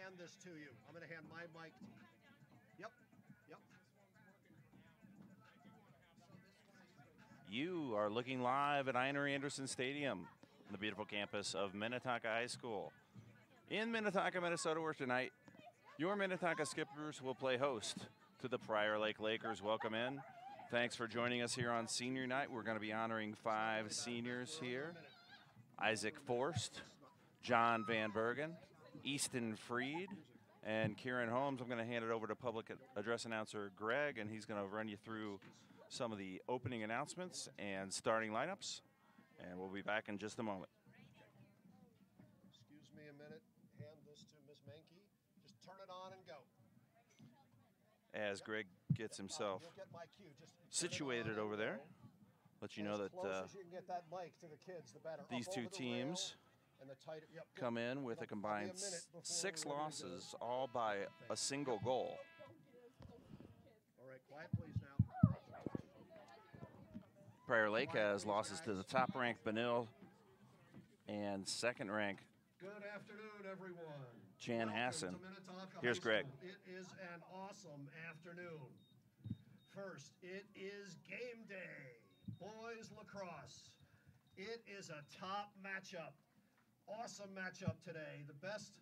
hand this to you. I'm going to hand my mic. Yep, yep. You are looking live at Einar Anderson Stadium, the beautiful campus of Minnetonka High School. In Minnetonka, Minnesota, where tonight your Minnetonka Skippers will play host to the Prior Lake Lakers. Welcome in. Thanks for joining us here on senior night. We're going to be honoring 5 seniors here. Isaac Forst, John Van Bergen, Easton Freed, and Kieran Holmes. I'm going to hand it over to public address announcer Greg, and he's going to run you through some of the opening announcements and starting lineups, and we'll be back in just a moment. Excuse me a minute. Hand this to Ms. Menke. Just turn it on and go. As Greg gets himself situated over there, let you know that these two teams come in with a combined 6 losses, all by a single goal. All right, quiet please now. Prior Lake has losses to the top-ranked Benil and second-ranked Good afternoon, everyone. Jan Hassan. Here's Greg. It is an awesome afternoon. First, it is game day. Boys lacrosse. It is a top matchup. Awesome matchup today. The best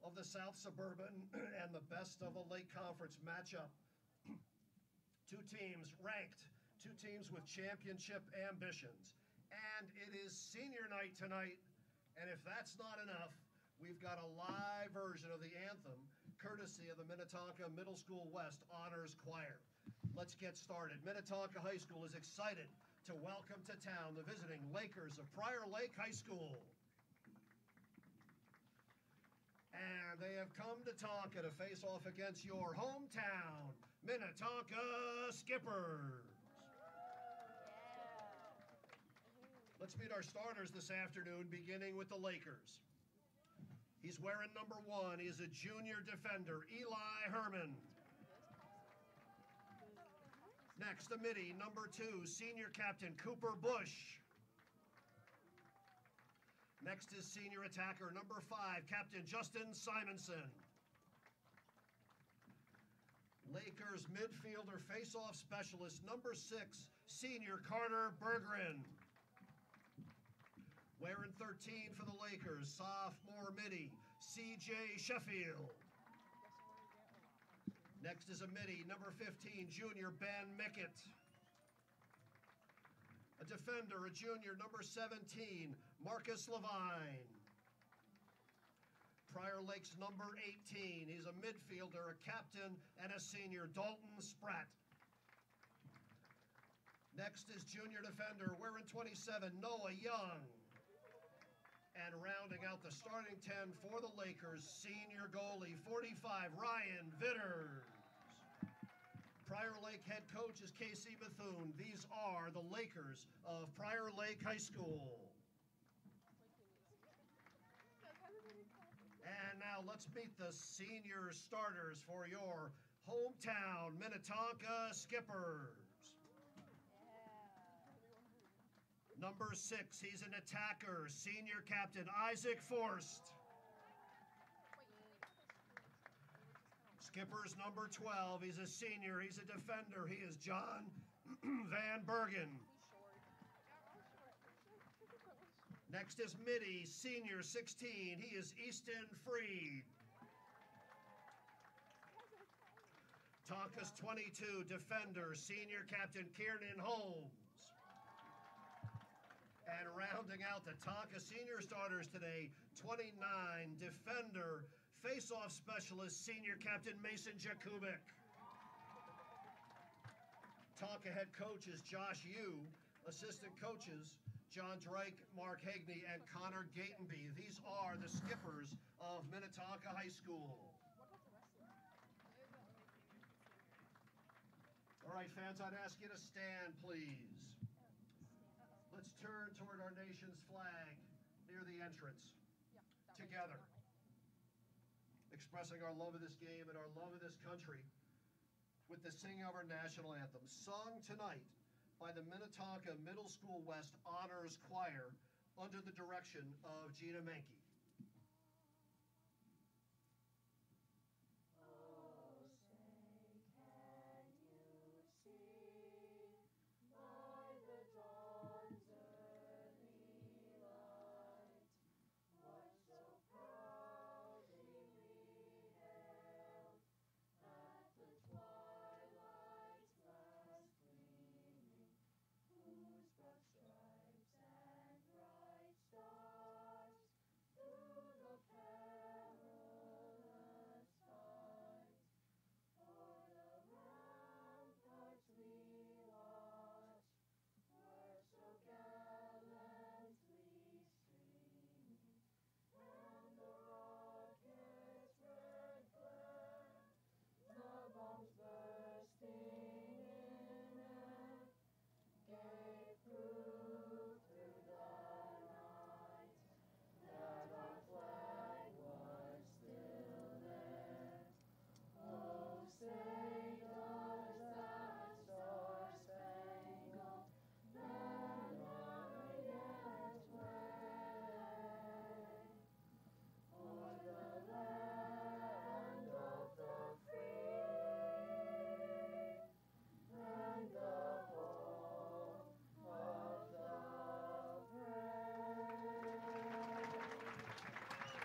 of the South Suburban and the best of the Lake Conference matchup. 2 teams ranked, 2 teams with championship ambitions. And it is senior night tonight. And if that's not enough, we've got a live version of the anthem, courtesy of the Minnetonka Middle School West Honors Choir. Let's get started. Minnetonka High School is excited to welcome to town the visiting Lakers of Prior Lake High School. And they have come to Tonka to face off against your hometown Minnetonka Skippers. Let's meet our starters this afternoon, beginning with the Lakers. He's wearing number 1. He is a junior defender, Eli Herman. Next, the midi, number 2, senior captain, Cooper Bush. Next is senior attacker, number 5, Captain Justin Simonson. Lakers midfielder face-off specialist, number 6, senior Carter Berggren. Wearing 13 for the Lakers, sophomore midi, C.J. Sheffield. Next is a midi, number 15, junior Ben Mickett. A defender, a junior, number 17, Marcus Levine. Prior Lake's number 18, he's a midfielder, a captain, and a senior, Dalton Spratt. Next is junior defender, wearing 27, Noah Young. And rounding out the starting 10 for the Lakers, senior goalie, 45, Ryan Vitters. Prior Lake head coach is Casey Bethune. These are the Lakers of Prior Lake High School. And now let's meet the senior starters for your hometown Minnetonka Skippers. Number 6, he's an attacker, senior captain, Isaac Forst. Skippers number 12, he's a senior, he's a defender, he is John Van Bergen. Next is midi, senior 16, he is Easton Freed. Tonka's 22, defender, senior captain, Kieran Holmes. And rounding out the Tonka senior starters today, 29, defender, face-off specialist, senior captain Mason Jakubik. Tonka head coach is Josh Yu, assistant coaches John Drake, Mark Hagney, and Connor Gatenby. These are the Skippers of Minnetonka High School. All right, fans, I'd ask you to stand, please. Let's turn toward our nation's flag near the entrance, together, expressing our love of this game and our love of this country with the singing of our national anthem, sung tonight by the Minnetonka Middle School West Honors Choir under the direction of Gina Menke.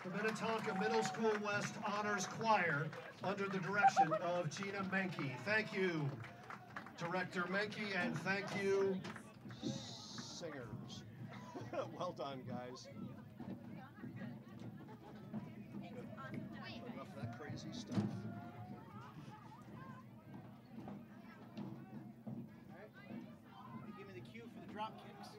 the Minnetonka Middle School West Honors Choir under the direction of Gina Menke. Thank you, Director Menke, and thank you, singers. Well done, guys. Enough of that crazy stuff. Give me the cue for the drop kicks.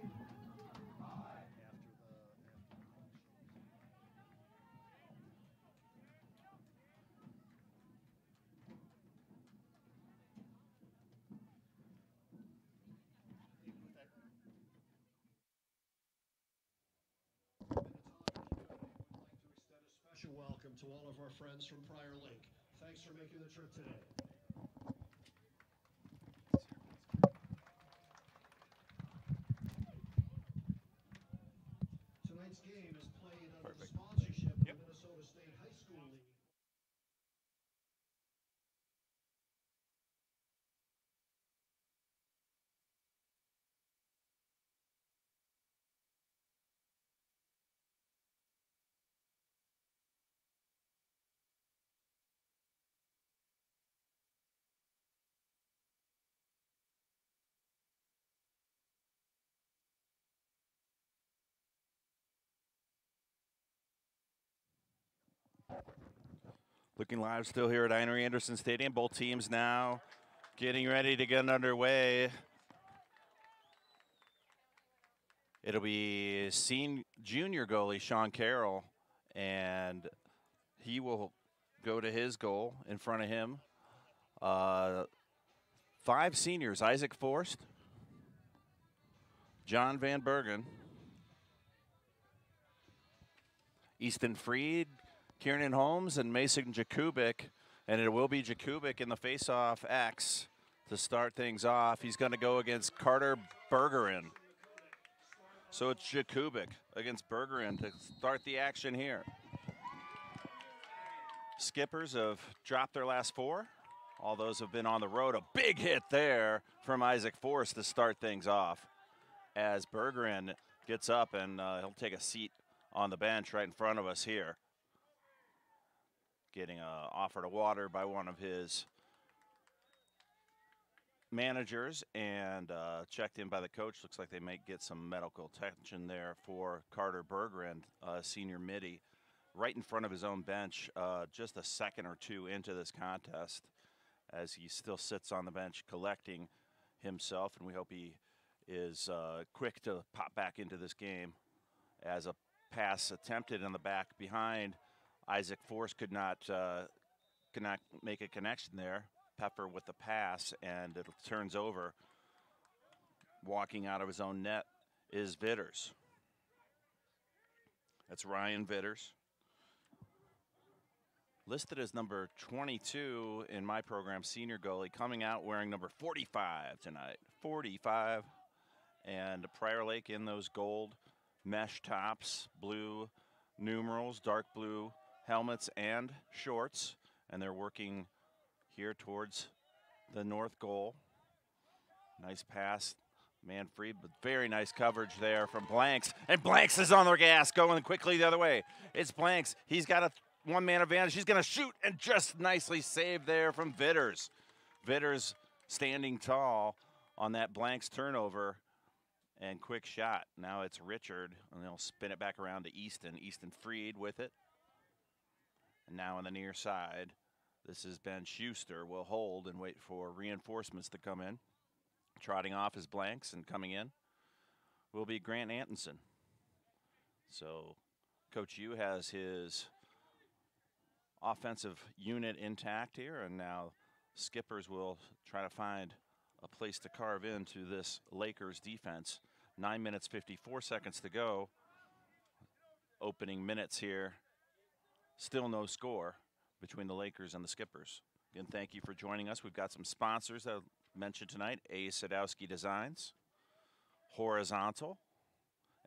Special welcome to all of our friends from Prior Lake. Thanks for making the trip today. Tonight's game is played under the sponsorship of the Minnesota State High School League. Looking live still here at Einar Anderson Stadium. Both teams now getting ready to get underway. It'll be junior goalie Sean Carroll, and he will go to his goal in front of him. 5 seniors: Isaac Forst, John Van Bergen, Easton Freed, Kieran Holmes, and Mason Jakubik. And it will be Jakubik in the face-off X to start things off. He's going to go against Carter Bergeron. So it's Jakubik against Bergeron to start the action here. Skippers have dropped their last 4. All those have been on the road. A big hit there from Isaac Forst to start things off as Bergeron gets up, and he'll take a seat on the bench right in front of us here. Getting offered a water by one of his managers and checked in by the coach. Looks like they might get some medical attention there for Carter Bergeron, senior midi, right in front of his own bench, just a second or two into this contest, as he still sits on the bench collecting himself, and we hope he is quick to pop back into this game. As a pass attempted in the back behind, Isaac Forst could not make a connection there. Pepper with the pass, and it turns over. Walking out of his own net is Vitters. That's Ryan Vitters. Listed as number 22 in my program, senior goalie, coming out wearing number 45 tonight. 45. And Prior Lake in those gold mesh tops, blue numerals, dark blue helmets and shorts. And they're working here towards the north goal. Nice pass, Manfred, but very nice coverage there from Blanks. And Blanks is on the gas, going quickly the other way. It's Blanks. He's got a one-man advantage. He's going to shoot, and just nicely saved there from Vitters. Vitters standing tall on that Blanks turnover, and quick shot. Now it's Richard, and they'll spin it back around to Easton. Easton Freed with it. And now on the near side, this is Ben Schuster. Will hold and wait for reinforcements to come in. Trotting off his Blanks and coming in will be Grant Antonson. So Coach Yu has his offensive unit intact here, and now Skippers will try to find a place to carve into this Lakers defense. 9 minutes, 54 seconds to go. Opening minutes here. Still no score between the Lakers and the Skippers. Again, thank you for joining us. We've got some sponsors that I mentioned tonight. A. Sadowski Designs. Horizontal,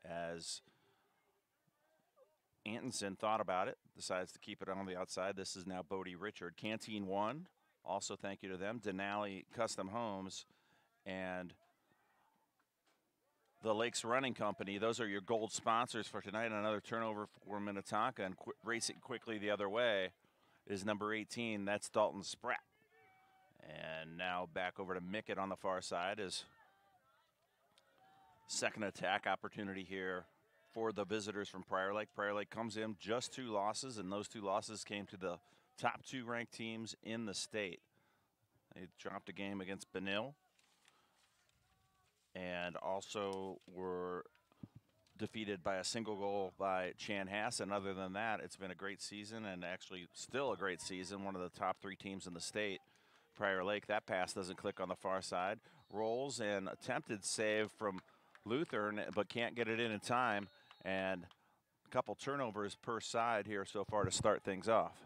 as Antonson thought about it, decides to keep it on the outside. This is now Bodie Richard. Canteen One, also thank you to them. Denali Custom Homes and the Lakes Running Company. Those are your gold sponsors for tonight. Another turnover for Minnetonka, and racing quickly the other way is number 18. That's Dalton Spratt. And now back over to Mickett on the far side as second attack opportunity here for the visitors from Prior Lake. Prior Lake comes in just 2 losses, and those 2 losses came to the top 2 ranked teams in the state. They dropped a game against Benil and also were defeated by a single goal by Chanhassen. And other than that, it's been a great season, and actually still a great season. One of the top 3 teams in the state. Prior Lake, that pass doesn't click on the far side. Rolls and attempted save from Lutheran, but can't get it in time. And a couple turnovers per side here so far to start things off.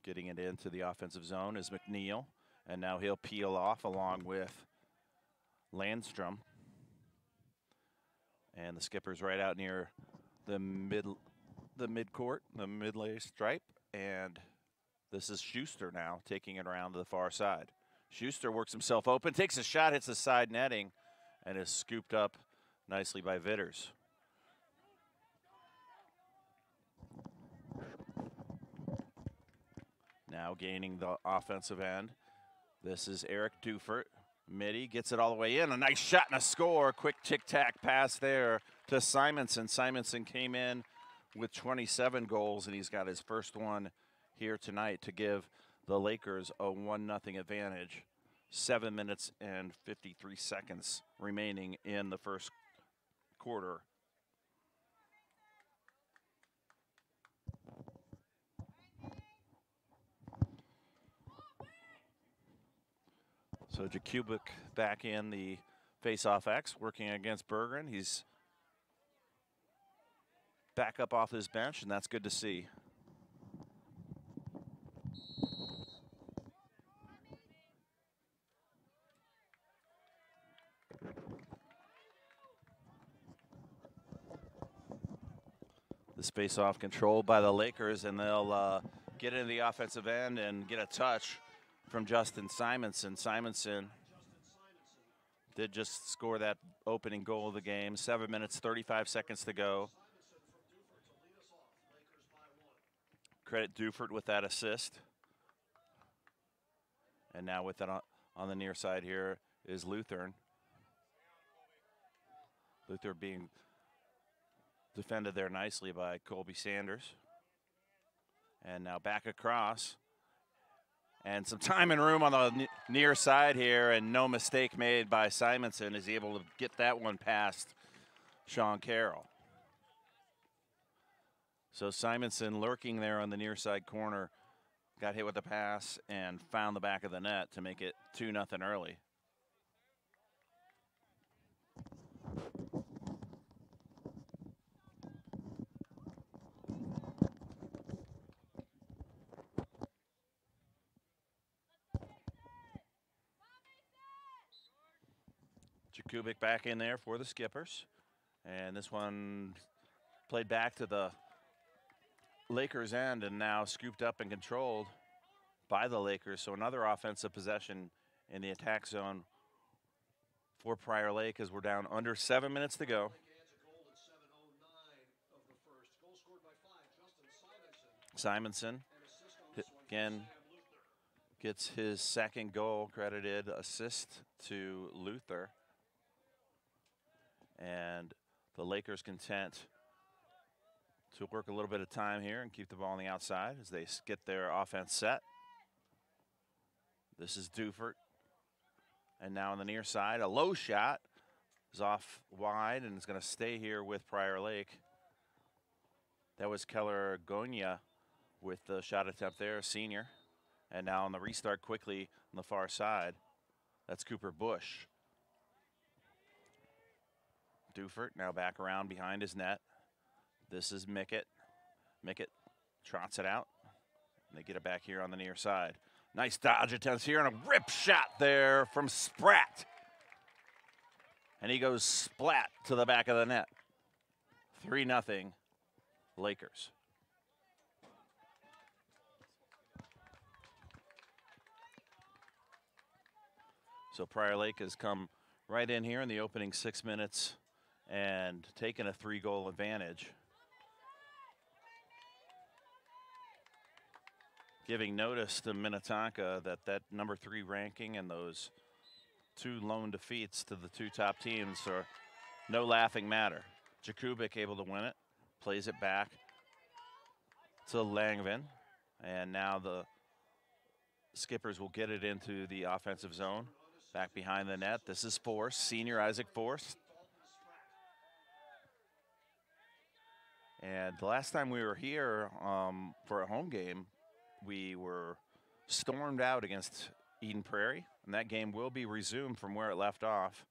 Getting it into the offensive zone is McNeil, and now he'll peel off along with Landstrom. And the skipper's right out near the midcourt, the mid-lay stripe, and this is Schuster now taking it around to the far side. Schuster works himself open, takes a shot, hits the side netting, and is scooped up nicely by Vitters. Now gaining the offensive end. This is Eric Dufert. Mitty gets it all the way in. A nice shot and a score. Quick tic-tac pass there to Simonson. Simonson came in with 27 goals, and he's got his first one here tonight to give the Lakers a 1-0 advantage. 7 minutes and 53 seconds remaining in the first quarter. So Jakubik back in the face-off X, working against Berggren. He's back up off his bench, and that's good to see. This face-off controlled by the Lakers, and they'll get into the offensive end and get a touch from Justin Simonson. Simonson did just score that opening goal of the game. 7 minutes, 35 seconds to go. Credit Dufert with that assist. And now with that on the near side here is Lutheran. Luther being defended there nicely by Colby Sanders. And now back across. And some time and room on the near side here, and no mistake made by Simonson, is able to get that one past Sean Carroll. So Simonson lurking there on the near side corner, got hit with the pass and found the back of the net to make it 2-0 early. Jakubik back in there for the Skippers. And this one played back to the Lakers' end and now scooped up and controlled by the Lakers. So another offensive possession in the attack zone for Prior Lake as we're down under 7 minutes to go. Simonson again gets his second goal credited, assist to Luther. And the Lakers content to work a little bit of time here and keep the ball on the outside as they get their offense set. This is Dufert. And now on the near side, a low shot is off wide and is going to stay here with Prior Lake. That was Keller Gonya with the shot attempt there, a senior. And now on the restart quickly on the far side, that's Cooper Bush. Dufert now back around behind his net. This is Mickett. Mickett trots it out. And they get it back here on the near side. Nice dodge attempts here and a rip shot there from Spratt. And he goes splat to the back of the net. 3-0 Lakers. So Prior Lake has come right in here in the opening 6 minutes and taken a 3-goal advantage, giving notice to Minnetonka that that number 3 ranking and those 2 lone defeats to the 2 top teams are no laughing matter. Jakubik able to win it, plays it back to Langvin, and now the Skippers will get it into the offensive zone, back behind the net. This is Force, senior Isaac Force. And the last time we were here for a home game, we were stormed out against Eden Prairie, and that game will be resumed from where it left off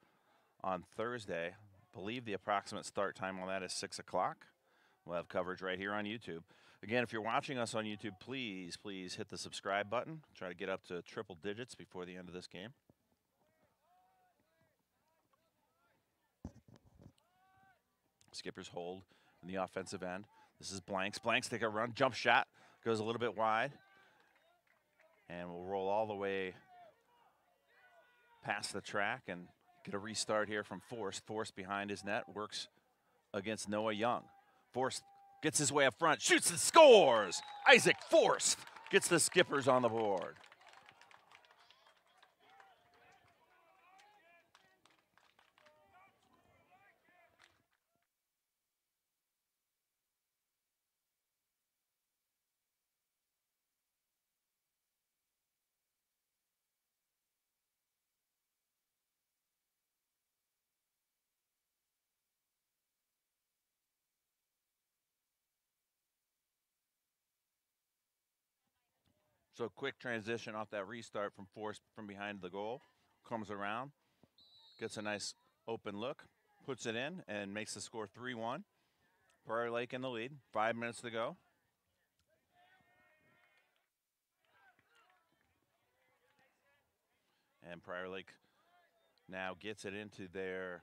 on Thursday. I believe the approximate start time on that is 6 o'clock. We'll have coverage right here on YouTube. Again, if you're watching us on YouTube, please hit the subscribe button. Try to get up to triple digits before the end of this game. Skippers hold in the offensive end. This is Blanks. Blanks take a run, jump shot, goes a little bit wide. And we'll roll all the way past the track and get a restart here from Force. Force behind his net, works against Noah Young. Force gets his way up front, shoots and scores! Isaac Force gets the Skippers on the board. So quick transition off that restart from Force from behind the goal. Comes around, gets a nice open look, puts it in, and makes the score 3-1. Prior Lake in the lead, 5 minutes to go. And Prior Lake now gets it into their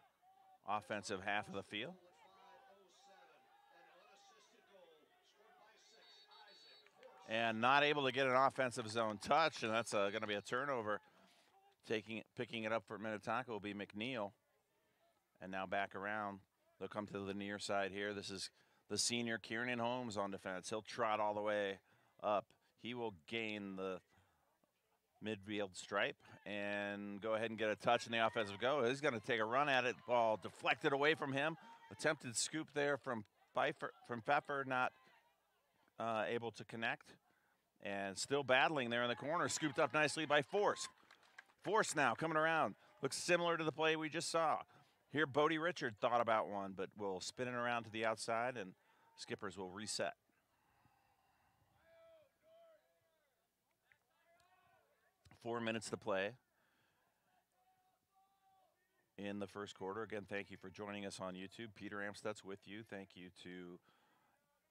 offensive half of the field. And not able to get an offensive zone touch, and that's going to be a turnover. Picking it up for Minnetonka will be McNeil. And now back around. They'll come to the near side here. This is the senior Kieran Holmes on defense. He'll trot all the way up. He will gain the midfield stripe and go ahead and get a touch in the offensive go. He's going to take a run at it. Ball deflected away from him. Attempted scoop there from Pfeffer, not able to connect. And still battling there in the corner. Scooped up nicely by Force. Force now coming around. Looks similar to the play we just saw. Here, Bodie Richard thought about one, but will spin it around to the outside, and Skippers will reset. Four minutes to play in the first quarter. Again, thank you for joining us on YouTube. Peter Amstutz with you. Thank you to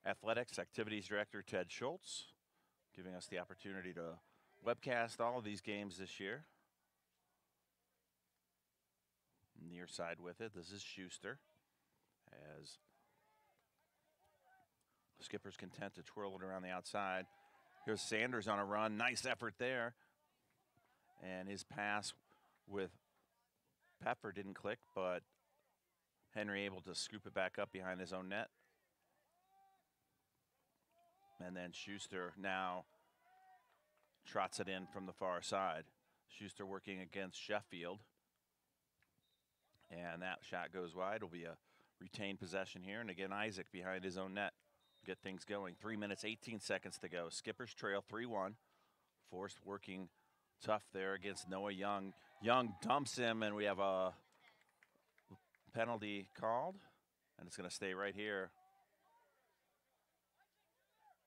Athletics Activities Director Ted Schultz, giving us the opportunity to webcast all of these games this year. Near side with it. This is Schuster, as Skipper's content to twirl it around the outside. Here's Sanders on a run. Nice effort there. And his pass with Pfeffer didn't click, but Henry able to scoop it back up behind his own net. And then Schuster now trots it in from the far side. Schuster working against Sheffield. And that shot goes wide. It'll be a retained possession here. And again, Isaac behind his own net. Get things going. 3 minutes, 18 seconds to go. Skippers trail 3-1. Force working tough there against Noah Young. Young dumps him, and we have a penalty called. And it's going to stay right here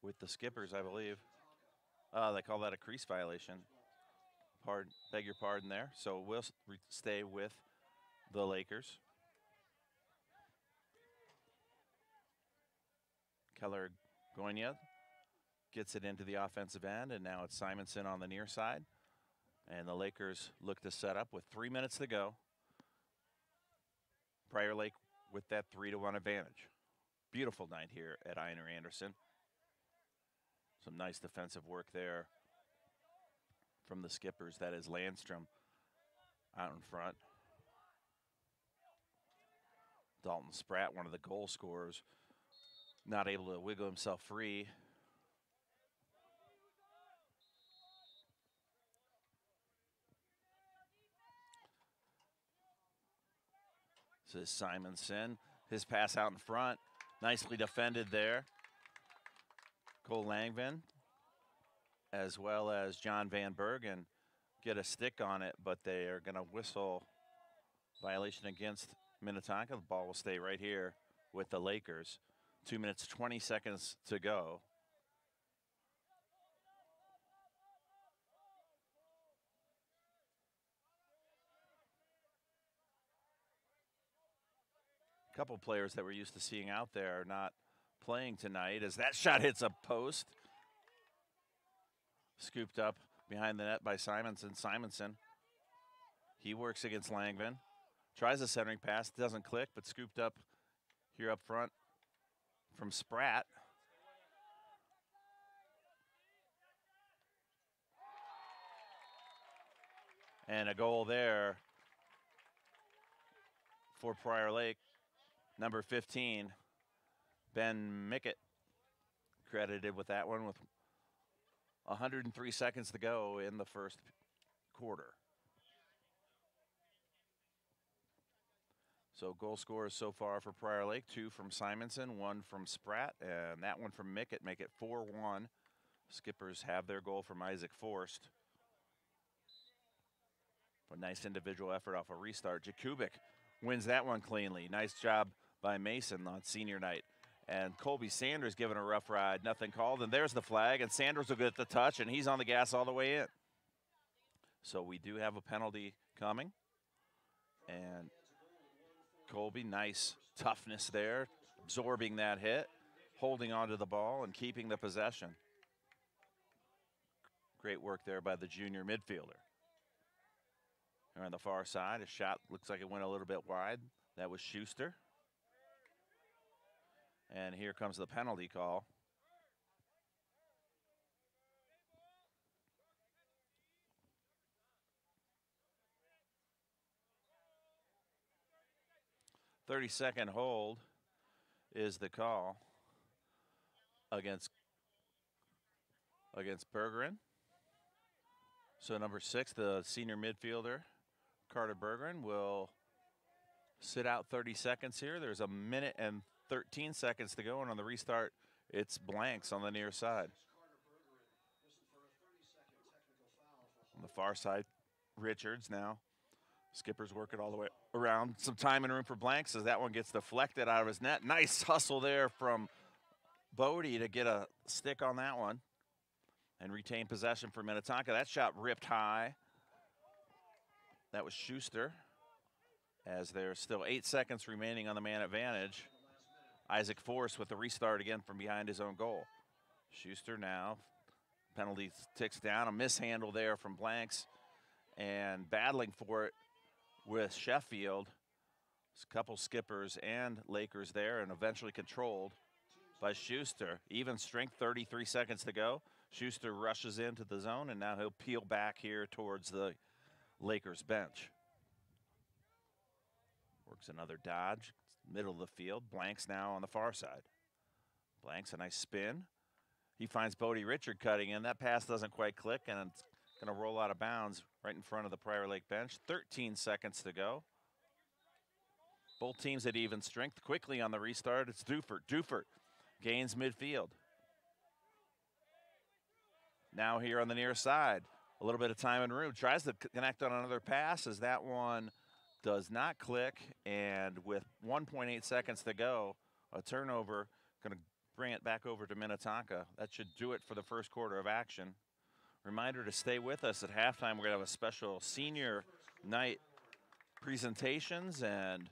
with the Skippers, I believe. They call that a crease violation. Beg your pardon there. So we'll stay with the Lakers. Keller Goinia gets it into the offensive end, and now it's Simonson on the near side. And the Lakers look to set up with 3 minutes to go. Prior Lake with that 3-1 advantage. Beautiful night here at Einar Anderson. Some nice defensive work there from the Skippers. That is Landstrom out in front. Dalton Spratt, one of the goal scorers, not able to wiggle himself free. This is Simonson. His pass out in front. Nicely defended there. Cole Langvin, as well as John Van Bergen, get a stick on it, but they are going to whistle violation against Minnetonka. The ball will stay right here with the Lakers. 2 minutes, 20 seconds to go. A couple players that we're used to seeing out there are not playing tonight as that shot hits a post. Scooped up behind the net by Simonson. He works against Langvin. Tries a centering pass, doesn't click, but scooped up here up front from Spratt. And a goal there for Prior Lake. Number 15, Ben Mickett, credited with that one with 103 seconds to go in the first quarter. So goal scorers so far for Prior Lake, 2 from Simonson, 1 from Spratt, and that one from Mickett, make it 4-1. Skippers have their goal from Isaac Forst. A nice individual effort off a restart. Jakubik wins that one cleanly. Nice job by Mason on senior night. And Colby Sanders giving a rough ride, nothing called. And there's the flag, and Sanders will get the touch, and he's on the gas all the way in. So we do have a penalty coming. And Colby, nice toughness there, absorbing that hit, holding onto the ball and keeping the possession. Great work there by the junior midfielder. Here on the far side, a shot looks like it went a little bit wide. That was Schuster. And here comes the penalty call. "30-second hold is the call against Bergeron. So number 6, the senior midfielder, Carter Bergeron, will sit out 30 seconds here. There's a minute and 13 seconds to go, and on the restart, it's blanks on the near side. On the far side, Richards now. Skippers working all the way around. Some time and room for blanks as that one gets deflected out of his net. Nice hustle there from Bodie to get a stick on that one and retain possession for Minnetonka. That shot ripped high. That was Schuster. As there's still 8 seconds remaining on the man advantage. Isaac Force with the restart again from behind his own goal. Schuster now. Penalty ticks down. A mishandle there from Blanks. And battling for it with Sheffield. There's a couple Skippers and Lakers there, and eventually controlled by Schuster. Even strength, 33 seconds to go. Schuster rushes into the zone, and now he'll peel back here towards the Lakers bench. Works another dodge, middle of the field. Blanks now on the far side. Blanks, a nice spin. He finds Bodie Richard cutting in. That pass doesn't quite click, and it's going to roll out of bounds right in front of the Prior Lake bench. 13 seconds to go. Both teams at even strength. Quickly on the restart, it's Dufert. Dufert gains midfield. Now here on the near side, a little bit of time and room. Tries to connect on another pass as that one does not click. And with 1.8 seconds to go, a turnover, going to bring it back over to Minnetonka. That should do it for the first quarter of action. Reminder to stay with us at halftime. We're going to have a special senior night presentations, and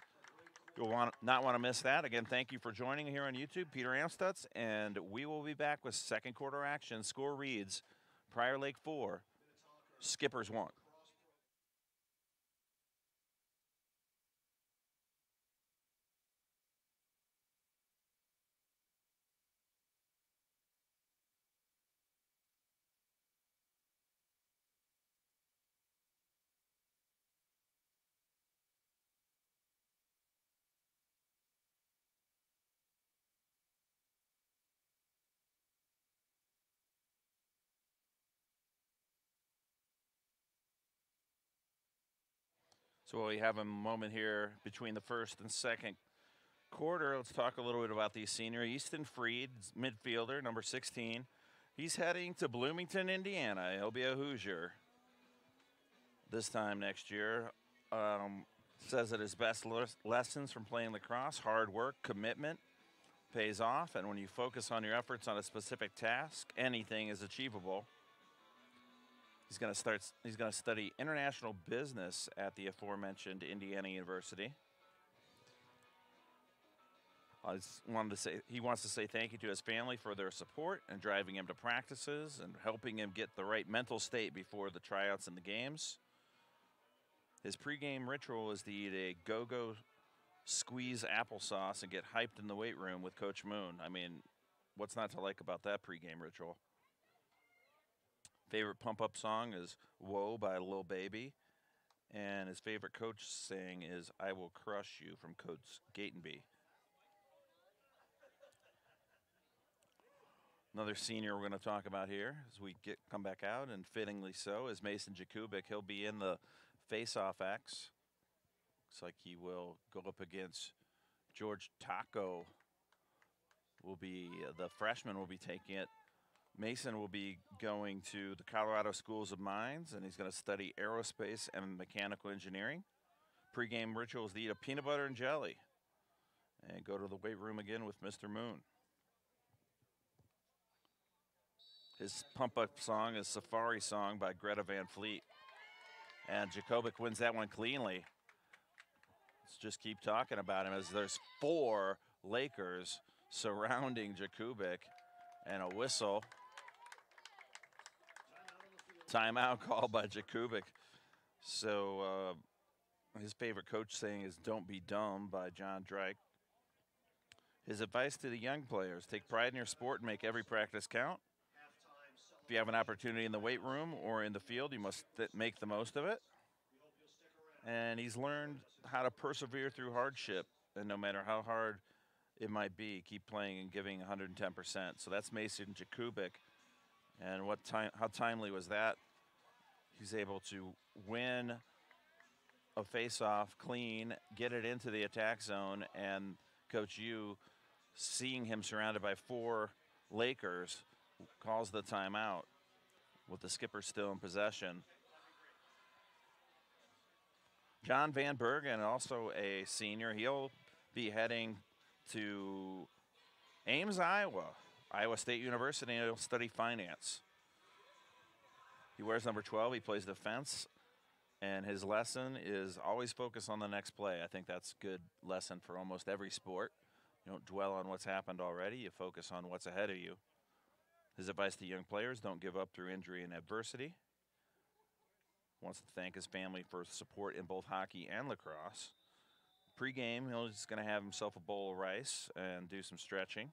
you'll not want to miss that. Again, thank you for joining here on YouTube. Peter Amstutz, and we will be back with second quarter action. Score reads Prior Lake 4, Skippers 1. So we have a moment here between the first and second quarter. Let's talk a little bit about the senior. Easton Freed, midfielder, number 16. He's heading to Bloomington, Indiana. He'll be a Hoosier this time next year. Says that his best lessons from playing lacrosse, hard work, commitment, pays off. And when you focus on your efforts on a specific task, anything is achievable. He's going to study international business at the aforementioned Indiana University. He wants to say thank you to his family for their support and driving him to practices and helping him get the right mental state before the tryouts and the games. His pregame ritual is to eat a go-go squeeze applesauce and get hyped in the weight room with Coach Moon. I mean, what's not to like about that pregame ritual? Favorite pump-up song is Whoa by Lil Baby. And his favorite coach saying is I will crush you from Coach Gatenby. Another senior we're going to talk about here as we come back out, and fittingly so, is Mason Jakubik. He'll be in the face-off X. Looks like he will go up against George Taco. The freshman will be taking it. Mason will be going to the Colorado Schools of Mines, and he's going to study aerospace and mechanical engineering. Pre-game ritual is to eat a peanut butter and jelly and go to the weight room again with Mr. Moon. His pump-up song is Safari Song by Greta Van Fleet. And Jakubik wins that one cleanly. Let's just keep talking about him as there's 4 Lakers surrounding Jakubik, and a whistle. Timeout called by Jakubik. So his favorite coach saying is "Don't be dumb" by John Drake. His advice to the young players: take pride in your sport and make every practice count. If you have an opportunity in the weight room or in the field, you must make the most of it. And he's learned how to persevere through hardship, and no matter how hard it might be, keep playing and giving 110%. So that's Mason Jakubik. And how timely was that? He's able to win a face-off clean, get it into the attack zone, and Coach Yu, seeing him surrounded by 4 Lakers, calls the timeout with the skipper still in possession. John Van Bergen, also a senior, he'll be heading to Ames, Iowa State University, and he'll study finance. He wears number 12. He plays defense, and his lesson is always focus on the next play. I think that's a good lesson for almost every sport. You don't dwell on what's happened already. You focus on what's ahead of you. His advice to young players: don't give up through injury and adversity. Wants to thank his family for support in both hockey and lacrosse. Pre-game, he's going to have himself a bowl of rice and do some stretching.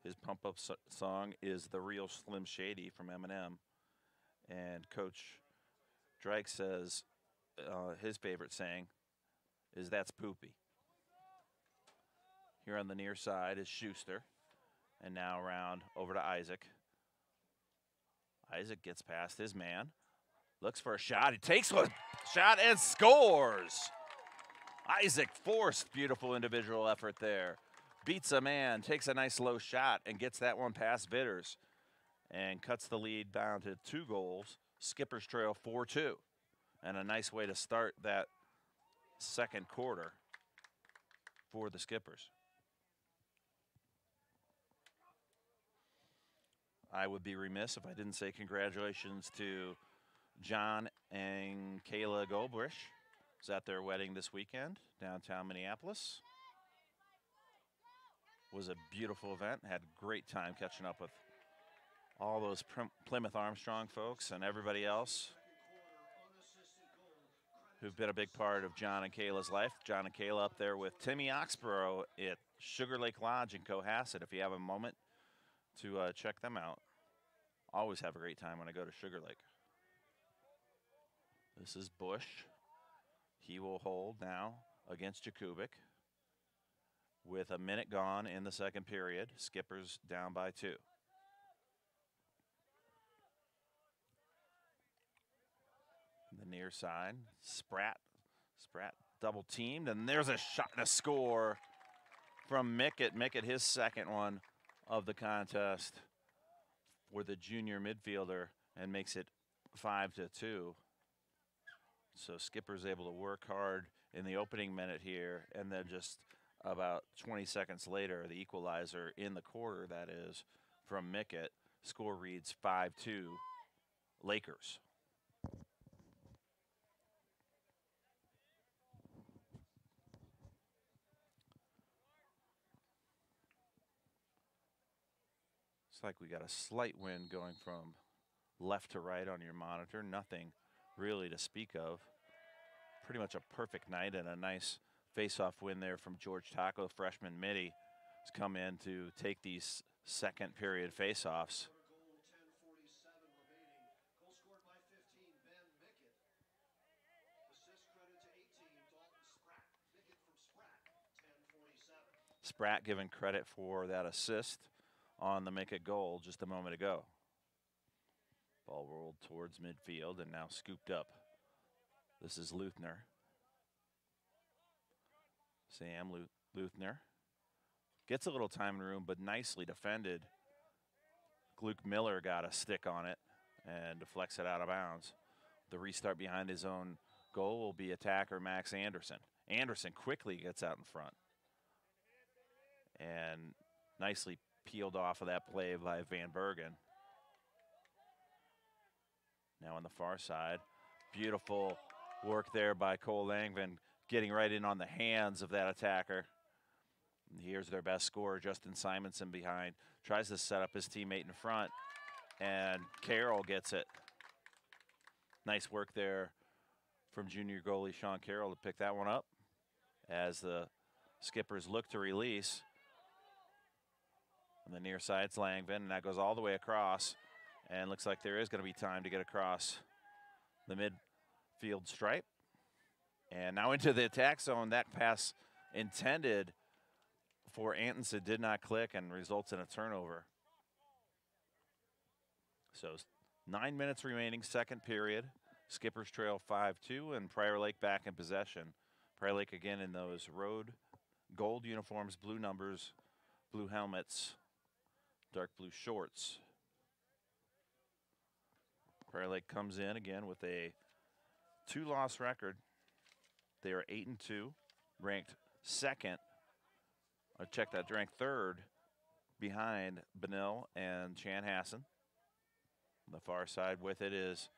His pump-up song is "The Real Slim Shady" from Eminem. And Coach Drake says his favorite saying is "That's poopy." Here on the near side is Schuster. And now around over to Isaac. Isaac gets past his man. Looks for a shot. He takes one shot and scores. Isaac forced beautiful individual effort there. Beats a man, takes a nice low shot, and gets that one past Vitters. And cuts the lead down to 2 goals. Skippers trail 4-2. And a nice way to start that second quarter for the Skippers. I would be remiss if I didn't say congratulations to John and Kayla Goldbush. Was at their wedding this weekend, downtown Minneapolis. Was a beautiful event. Had a great time catching up with all those Plymouth Armstrong folks and everybody else who've been a big part of John and Kayla's life. John and Kayla up there with Timmy Oxborough at Sugar Lake Lodge in Cohasset. If you have a moment to check them out. Always have a great time when I go to Sugar Lake. This is Bush. He will hold now against Jakubik with a minute gone in the second period. Skippers down by 2. The near side, Spratt Spratt double teamed, and there's a shot and a score from Mickett. Mickett, his second one of the contest for the junior midfielder, and makes it 5-2. So Skipper's able to work hard in the opening minute here, and then just about 20 seconds later, the equalizer in the quarter, that is, from Mickett. Score reads 5-2 Lakers. It's like we got a slight wind going from left to right on your monitor. Nothing really to speak of. Pretty much a perfect night, and a nice face-off win there from George Taco. Freshman Mitty has come in to take these second period face-offs. Spratt given credit for that assist on the Mickett goal just a moment ago. Ball rolled towards midfield and now scooped up. This is Luthner. Sam Luthner gets a little time in room, but nicely defended. Luke Miller got a stick on it and deflects it out of bounds. The restart behind his own goal will be attacker Max Anderson. Anderson quickly gets out in front and nicely peeled off of that play by Van Bergen. Now on the far side, beautiful work there by Cole Langvin, getting right in on the hands of that attacker. And here's their best scorer, Justin Simonson, behind. Tries to set up his teammate in front, and Carroll gets it. Nice work there from junior goalie Sean Carroll to pick that one up as the Skippers look to release. On the near side, it's Langvin, and that goes all the way across. And looks like there is going to be time to get across the midfield stripe. And now into the attack zone. That pass intended for Antonsen did not click and results in a turnover. So 9 minutes remaining, second period. Skippers trail 5-2, and Prior Lake back in possession. Prior Lake again in those road gold uniforms, blue numbers, blue helmets, dark blue shorts. Prior Lake comes in again with a 2-loss record. They are 8-2, ranked second. I checked that, ranked third behind Benil and Chanhassen. On the far side with it is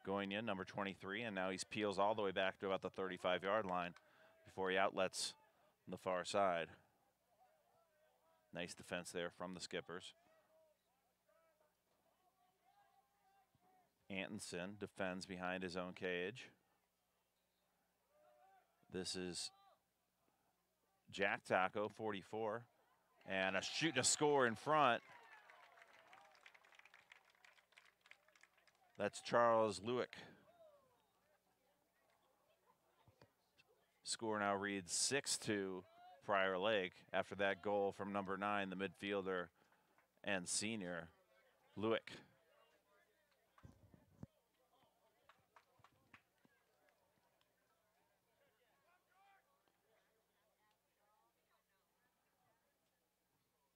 Goinian, number 23, and now he peels all the way back to about the 35-yard line before he outlets on the far side. Nice defense there from the Skippers. Antonsen defends behind his own cage. This is Jack Taco, 44, and a shoot and a score in front. That's Charles Lewick. Score now reads 6-2 Prior Lake after that goal from number 9, the midfielder and senior, Lewick.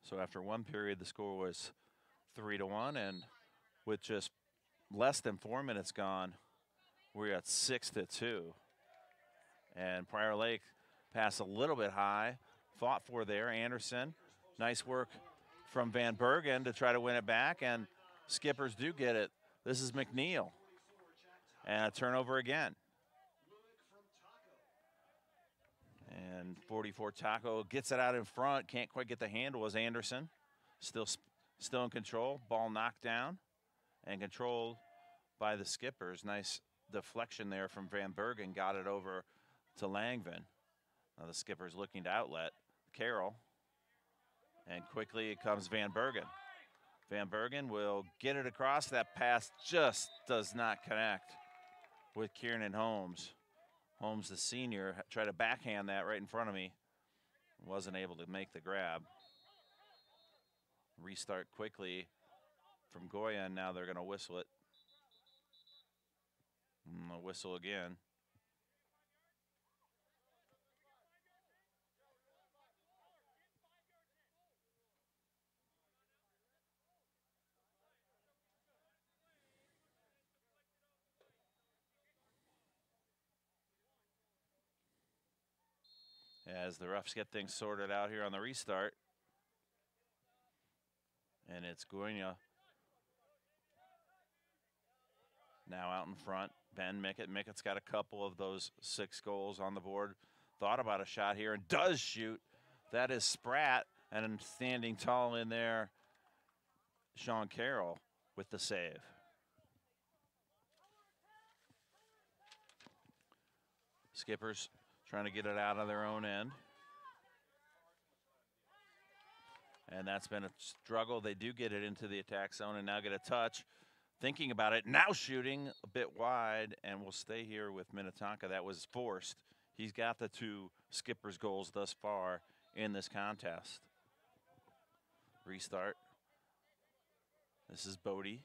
So after one period, the score was 3-1, and with just less than 4 minutes gone, we're at 6-2. And Prior Lake passed a little bit high, fought for there. Anderson, nice work from Van Bergen to try to win it back, and Skippers do get it. This is McNeil, and a turnover again. And 44 Taco gets it out in front, can't quite get the handle as Anderson. Still in control, ball knocked down and controlled by the Skippers. Nice deflection there from Van Bergen, got it over to Langvin. Now the Skippers looking to outlet Carroll, and quickly it comes Van Bergen. Van Bergen will get it across. That pass just does not connect with Kieran Holmes. Holmes, the senior, tried to backhand that right in front of me. Wasn't able to make the grab. Restart quickly from Goya, and now they're going to whistle it. And they'll whistle again. as the refs get things sorted out here on the restart. And it's Guinia now out in front. Ben Mickett. Mickett's got a couple of those 6 goals on the board. Thought about a shot here and does shoot. That is Spratt, and standing tall in there, Sean Carroll with the save. Skippers trying to get it out of their own end. And that's been a struggle. They do get it into the attack zone and now get a touch. Thinking about it, now shooting a bit wide, and we'll stay here with Minnetonka. That was forced. He's got the 2 Skippers goals thus far in this contest. Restart. This is Bodie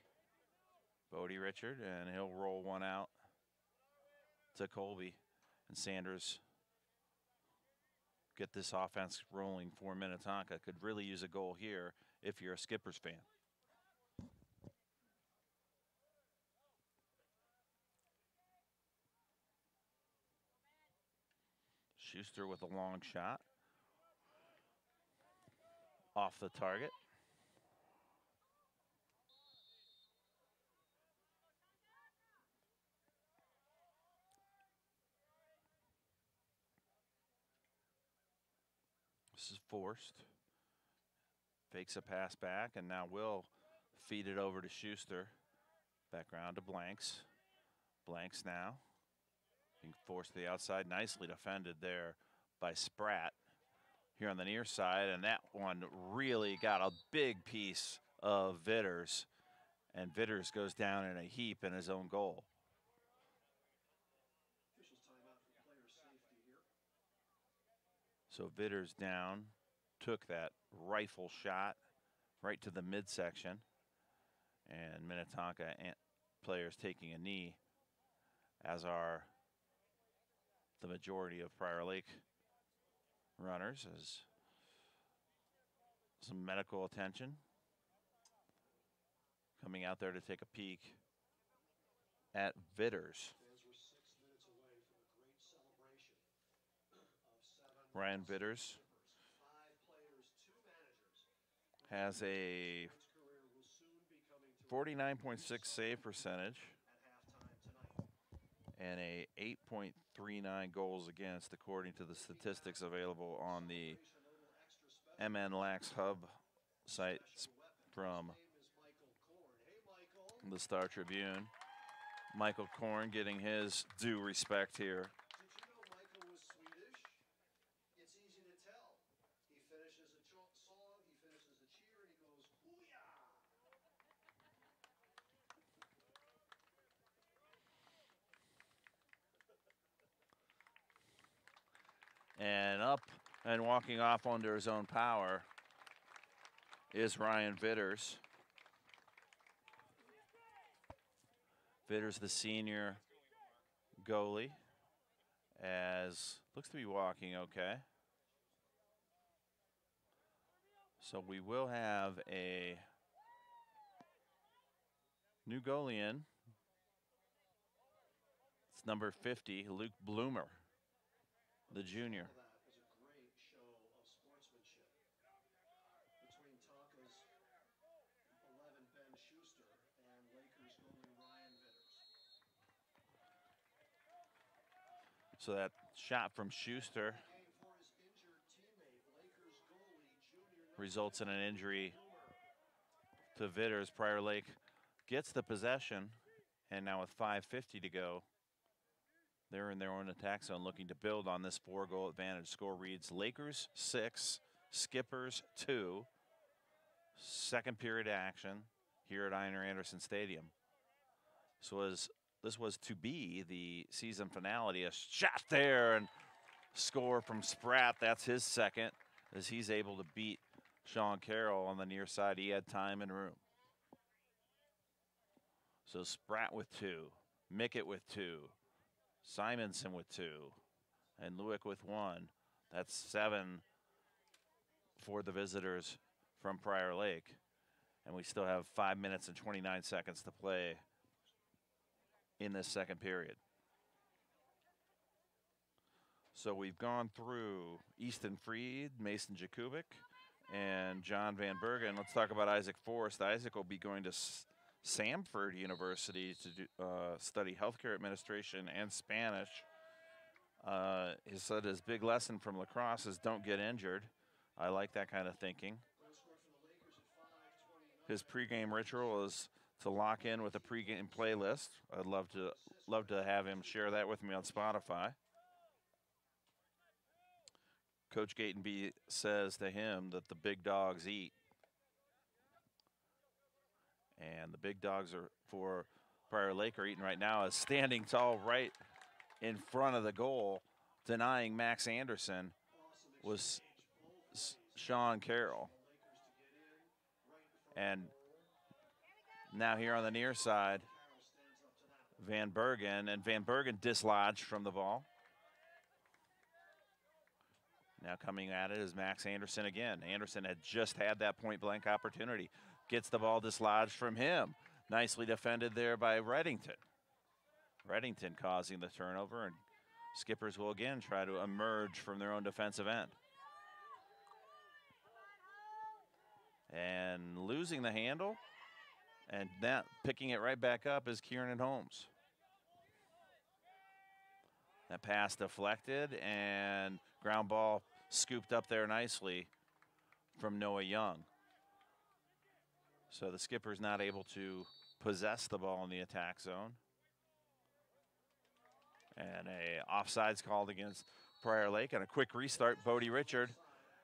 Richard, and he'll roll one out to Colby. And Sanders get this offense rolling for Minnetonka. Could really use a goal here if you're a Skippers fan. Schuster with a long shot. Off the target. This is forced. Fakes a pass back, and now will feed it over to Schuster. Back round to Blanks. Blanks now being forced to the outside. Nicely defended there by Spratt here on the near side, and that one really got a big piece of Vitters, and Vitters goes down in a heap in his own goal. So Vitters down, took that rifle shot right to the midsection, and Minnetonka players taking a knee, as are the majority of Prior Lake runners, as some medical attention coming out there to take a peek at Vitters. Ryan Vitters has a 49.6 save percentage and a 8.39 goals against, according to the statistics available on the MN Lax Hub site from the Star Tribune. Michael Korn getting his due respect here. And up and walking off under his own power is Ryan Vitters. Vitters, the senior goalie, as looks to be walking okay. So we will have a new goalie in. It's number 50, Luke Bloomer, the junior. So that shot from Schuster results in an injury to Vitters. Prior Lake gets the possession, and now with 5:50 to go, they're in their own attack zone looking to build on this 4-goal advantage. Score reads Lakers 6, Skippers 2. Second period action here at Einar Anderson Stadium. This was to be the season finale. A shot there and score from Spratt. That's his second, as he's able to beat Sean Carroll on the near side. He had time and room. So Spratt with 2, Mickett with 2, Simonson with 2, and Lewick with 1. That's 7 for the visitors from Prior Lake. And we still have 5 minutes and 29 seconds to play in this second period. So we've gone through Easton Freed, Mason Jakubik, and John Van Bergen. Let's talk about Isaac Forrest. Isaac will be going to Samford University to study healthcare administration and Spanish. He said his big lesson from lacrosse is don't get injured. I like that kind of thinking. His pregame ritual is to lock in with a pregame playlist. I'd love to have him share that with me on Spotify. Coach Gatenby says to him that the big dogs eat. And the big dogs are for Prior Lake are eating right now is standing tall right in front of the goal, denying Max Anderson was Sean Carroll. And now here on the near side, Van Bergen, and Van Bergen dislodged from the ball. Now coming at it is Max Anderson again. Anderson had just had that point blank opportunity. Gets the ball dislodged from him. Nicely defended there by Reddington. Reddington causing the turnover, and Skippers will again try to emerge from their own defensive end. And losing the handle, and that picking it right back up is Kieran Holmes. That pass deflected, and ground ball scooped up there nicely from Noah Young. So the Skipper's not able to possess the ball in the attack zone. And a offsides called against Prior Lake, and a quick restart. Bodie Richard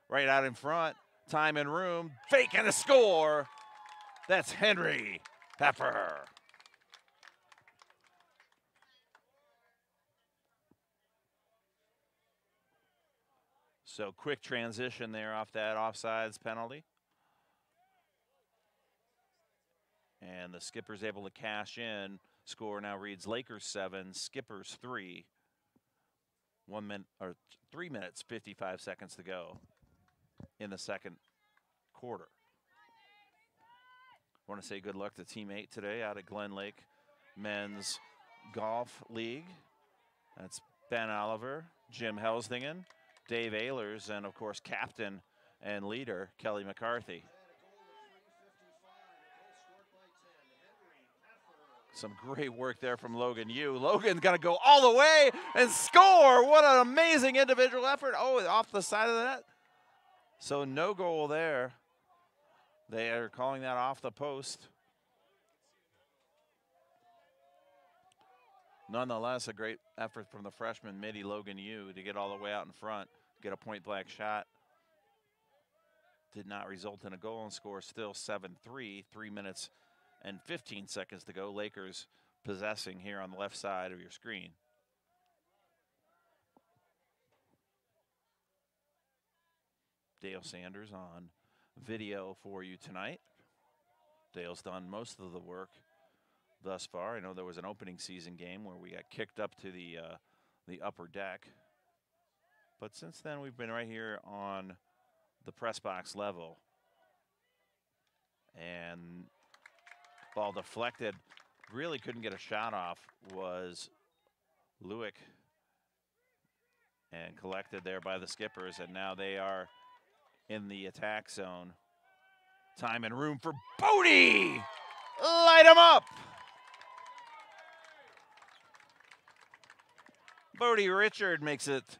right out in front. Time and room. Fake and a score. That's Henry Pepper. So quick transition there off that offsides penalty. And the Skipper's able to cash in. Score now reads Lakers 7, Skippers 3. 3 minutes, 55 seconds to go in the second quarter. I want to say good luck to Team 8 today out at Glen Lake Men's Golf League. That's Ben Oliver, Jim Helsdingen, Dave Ehlers, and of course captain and leader Kelly McCarthy. Some great work there from Logan Yu. Logan's going to go all the way and score. What an amazing individual effort. Oh, off the side of the net. So no goal there. They are calling that off the post. Nonetheless, a great effort from the freshman midi Logan Yu to get all the way out in front, get a point blank shot. Did not result in a goal, and score still 7-3, 3 minutes and 15 seconds to go. Lakers possessing here on the left side of your screen. Dale Sanders on video for you tonight. Dale's done most of the work thus far. I know there was an opening season game where we got kicked up to the upper deck. But since then, we've been right here on the press box level. And ball deflected, really couldn't get a shot off, was Lewick, and collected there by the Skippers, and now they are in the attack zone. Time and room for Bodie! Light him up! Bodie Richard makes it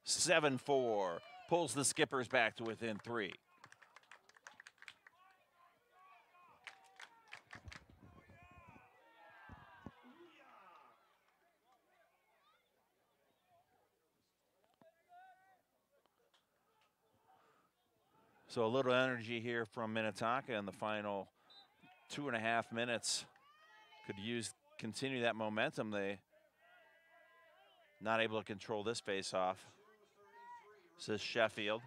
7-4, pulls the Skippers back to within 3. So a little energy here from Minnetonka in the final 2.5 minutes. Could continue that momentum. They not able to control this face-off. This is Sheffield.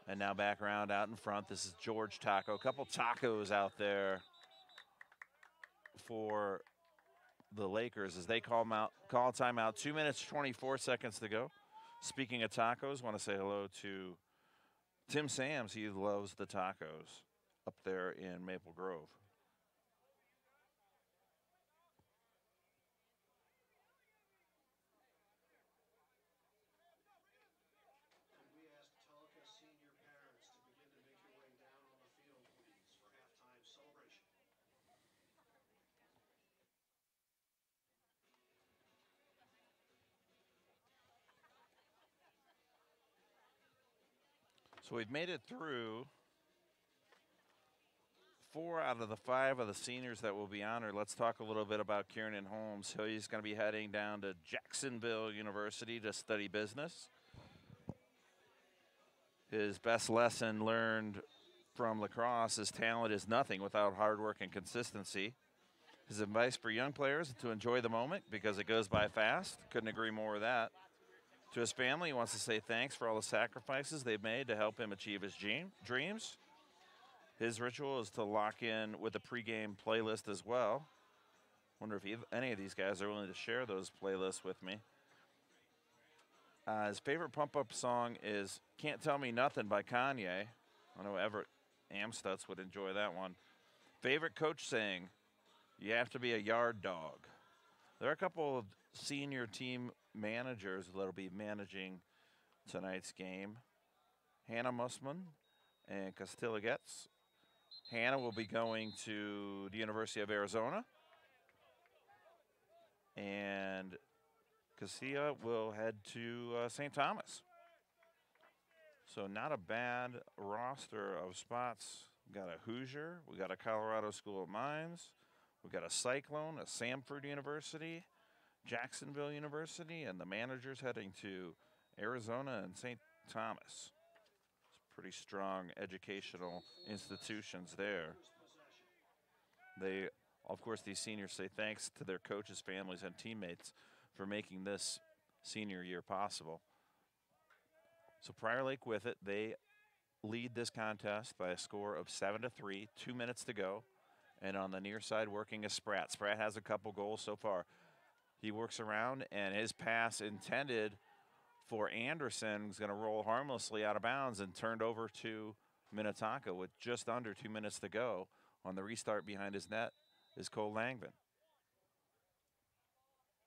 And now back around out in front. This is George Taco. A couple tacos out there for the Lakers as they call timeout. 2 minutes, 24 seconds to go. Speaking of tacos, want to say hello to Tim Sams. He loves the tacos up there in Maple Grove. So we've made it through 4 out of the 5 of the seniors that will be honored. Let's talk a little bit about Kieran Holmes. So he's going to be heading down to Jacksonville University to study business. His best lesson learned from lacrosse is talent is nothing without hard work and consistency. His advice for young players is to enjoy the moment because it goes by fast. Couldn't agree more with that. To his family, he wants to say thanks for all the sacrifices they've made to help him achieve his dreams. His ritual is to lock in with a pregame playlist as well. Wonder if any of these guys are willing to share those playlists with me. His favorite pump-up song is Can't Tell Me Nothing by Kanye. I know Everett Amstutz would enjoy that one. Favorite coach saying, you have to be a yard dog. There are a couple of senior team managers that will be managing tonight's game. Hannah Mussman and Castilla Getz. Hannah will be going to the University of Arizona. And Castilla will head to St. Thomas. So not a bad roster of spots. We got a Hoosier, we got a Colorado School of Mines, we got a Cyclone, a Samford University, Jacksonville University, and the managers heading to Arizona and St. Thomas. It's pretty strong educational institutions there. They, of course, these seniors say thanks to their coaches, families, and teammates for making this senior year possible. So Prior Lake with it, they lead this contest by a score of 7-3, 2 minutes to go. And on the near side, working is Spratt. Spratt has a couple goals so far. He works around, and his pass intended for Anderson is going to roll harmlessly out of bounds and turned over to Minnetonka with just under 2 minutes to go. On the restart behind his net is Cole Langvin.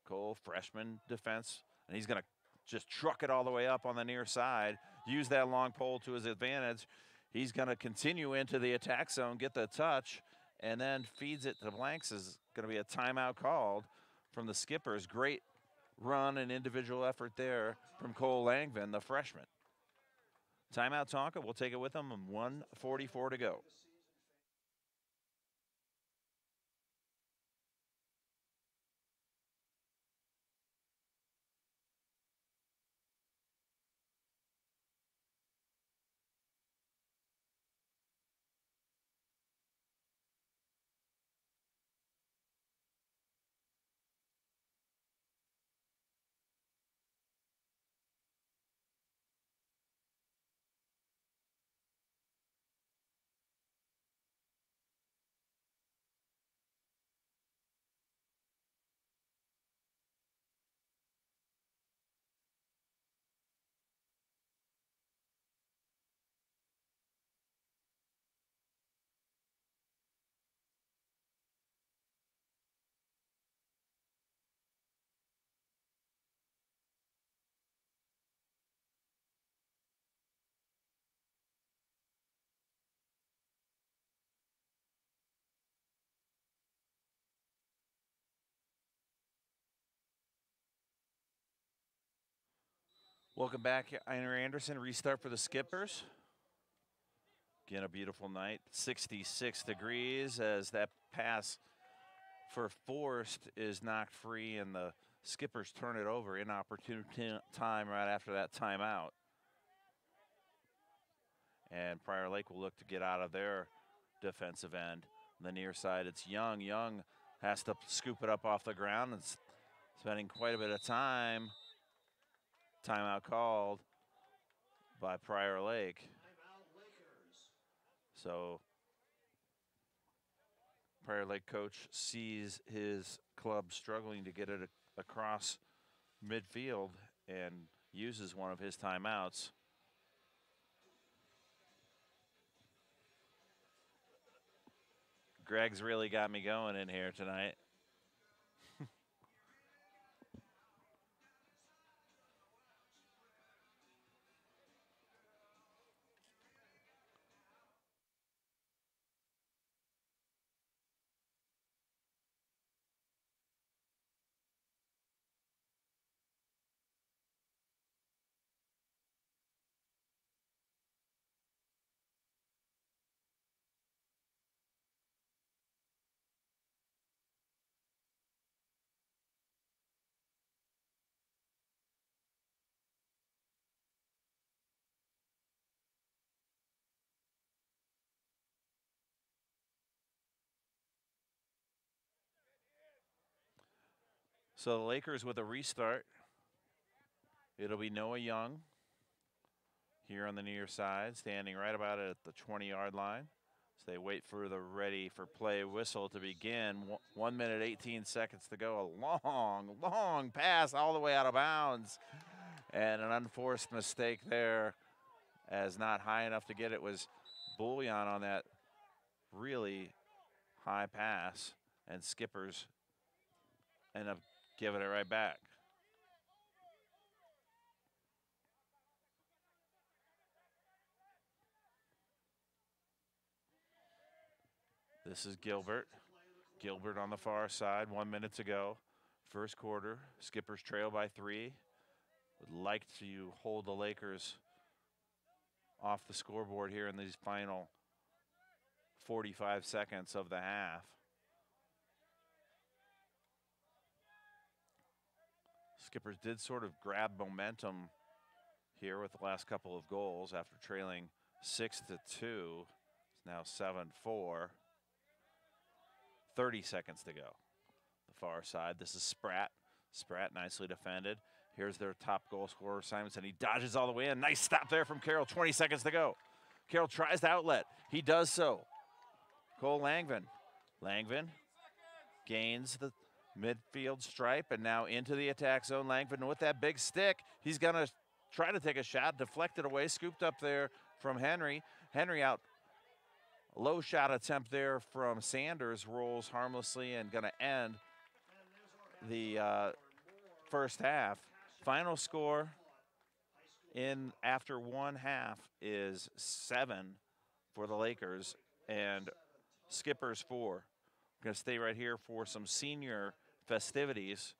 Cole, freshman defense, and he's going to just truck it all the way up on the near side, use that long pole to his advantage. He's going to continue into the attack zone, get the touch, and then feeds it to Blanks. Is going to be a timeout called from the Skippers. Great run and individual effort there from Cole Langvin, the freshman. Timeout Tonka, we'll take it with them, and 1:44 to go. Welcome back, Einar Anderson. Restart for the Skippers. Again, a beautiful night. 66 degrees as that pass for Forrest is knocked free, and the Skippers turn it over. Inopportune time right after that timeout. And Prior Lake will look to get out of their defensive end. On the near side, it's Young. Young has to scoop it up off the ground and spending quite a bit of time. Timeout called by Prior Lake. So Prior Lake coach sees his club struggling to get it across midfield and uses one of his timeouts. Greg's really got me going in here tonight. So the Lakers with a restart. It'll be Noah Young here on the near side, standing right about at the 20-yard line. So they wait for the ready for play whistle to begin. 1 minute, 18 seconds to go. A long, long pass all the way out of bounds. And an unforced mistake there, as not high enough to get it was Bullion on that really high pass. And Skippers end up giving it right back. This is Gilbert. Gilbert on the far side, 1 minute to go. First quarter, Skippers trail by 3. Would like to hold the Lakers off the scoreboard here in these final 45 seconds of the half. Skippers did sort of grab momentum here with the last couple of goals after trailing 6-2. It's now 7-4. 30 seconds to go. The far side, this is Spratt. Spratt nicely defended. Here's their top goal scorer, Simonson. He dodges all the way in. Nice stop there from Carroll. 20 seconds to go. Carroll tries the outlet. He does so. Cole Langvin. Langvin gains the midfield stripe and now into the attack zone. Langvin with that big stick. He's going to try to take a shot, deflected away, scooped up there from Henry. Henry out. Low shot attempt there from Sanders, rolls harmlessly and going to end the first half. Final score in after one half is 7 for the Lakers and Skippers 4. We're going to stay right here for some senior festivities.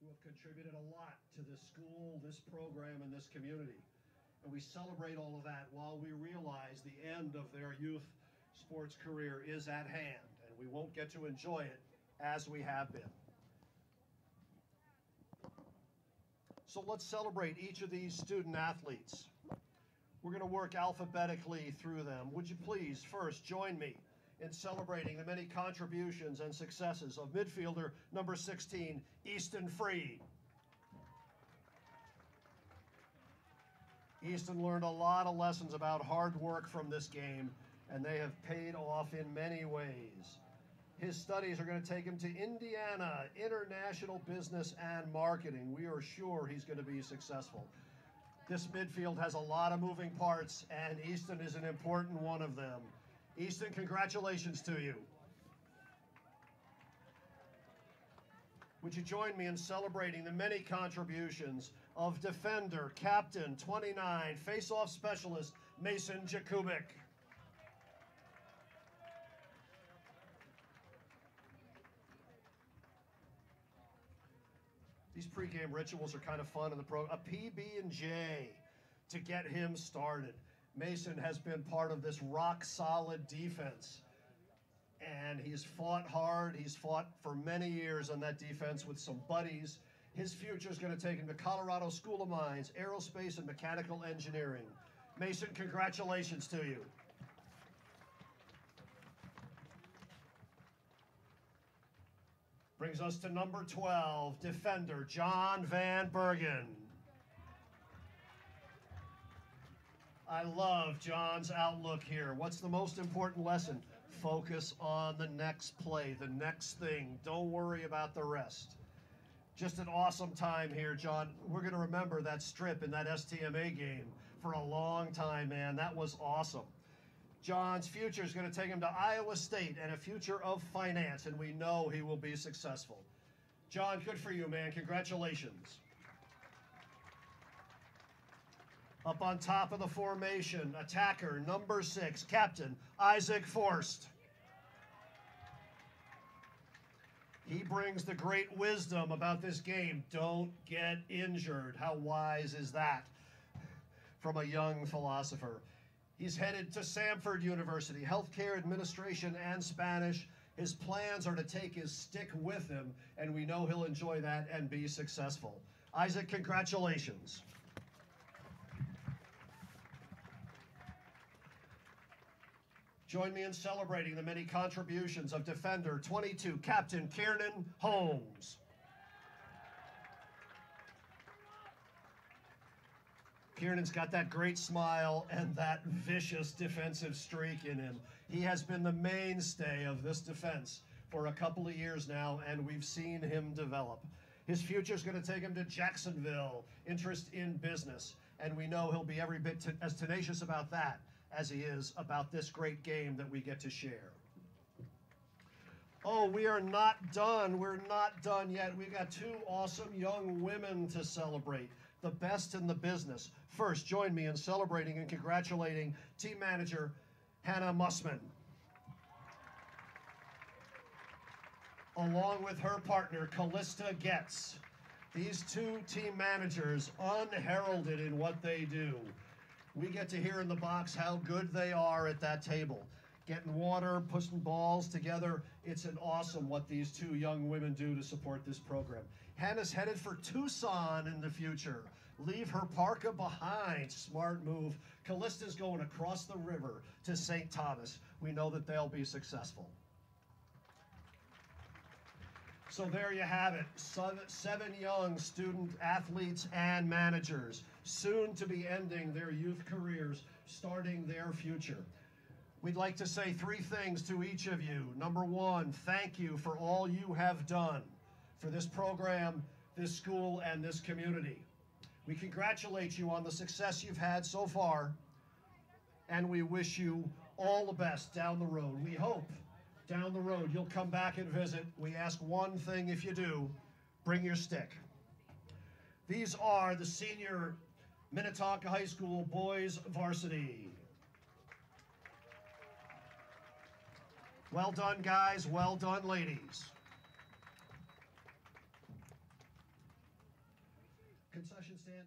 Who have contributed a lot to this school, this program, and this community. And we celebrate all of that while we realize the end of their youth sports career is at hand, and we won't get to enjoy it as we have been. So let's celebrate each of these student athletes. We're going to work alphabetically through them. Would you please first join me in celebrating the many contributions and successes of midfielder number 16, Easton Freed. Easton learned a lot of lessons about hard work from this game, and they have paid off in many ways. His studies are going to take him to Indiana, International Business and Marketing. We are sure he's going to be successful. This midfield has a lot of moving parts, and Easton is an important one of them. Easton, congratulations to you. Would you join me in celebrating the many contributions of defender, captain, 29, face-off specialist, Mason Jakubik. These pregame rituals are kind of fun in the program. A PB&J to get him started. Mason has been part of this rock-solid defense, and he's fought hard. He's fought for many years on that defense with some buddies. His future is going to take him to Colorado School of Mines, Aerospace and Mechanical Engineering. Mason, congratulations to you. Brings us to number 12, defender John Van Bergen. I love John's outlook here. What's the most important lesson? Focus on the next play, the next thing. Don't worry about the rest. Just an awesome time here, John. We're going to remember that strip in that STMA game for a long time, man. That was awesome. John's future is going to take him to Iowa State and a future of finance, and we know he will be successful. John, good for you, man. Congratulations. Up on top of the formation, attacker number 6, Captain Isaac Forst. He brings the great wisdom about this game. Don't get injured. How wise is that from a young philosopher? He's headed to Samford University, healthcare administration and Spanish. His plans are to take his stick with him, and we know he'll enjoy that and be successful. Isaac, congratulations. Join me in celebrating the many contributions of defender 22, Captain Kiernan Holmes. Kiernan's got that great smile and that vicious defensive streak in him. He has been the mainstay of this defense for a couple of years now, and we've seen him develop. His future is going to take him to Jacksonville, interest in business, and we know he'll be every bit as tenacious about that as he is about this great game that we get to share. Oh, we are not done. We're not done yet. We've got 2 awesome young women to celebrate, the best in the business. First, join me in celebrating and congratulating team manager Hannah Mussman, along with her partner, Callista Getz. These 2 team managers, unheralded in what they do. We get to hear in the box how good they are at that table. Getting water, pushing balls together. It's an awesome what these 2 young women do to support this program. Hannah's headed for Tucson in the future. Leave her parka behind. Smart move. Callista's going across the river to St. Thomas. We know that they'll be successful. So there you have it, 7 young student athletes and managers, soon to be ending their youth careers, starting their future. We'd like to say 3 things to each of you. Number 1, thank you for all you have done for this program, this school, and this community. We congratulate you on the success you've had so far, and we wish you all the best down the road. We hope down the road you'll come back and visit. We ask one thing: if you do, bring your stick. These are the senior Minnetonka High School boys varsity. Well done, guys. Well done, ladies. Concession stand.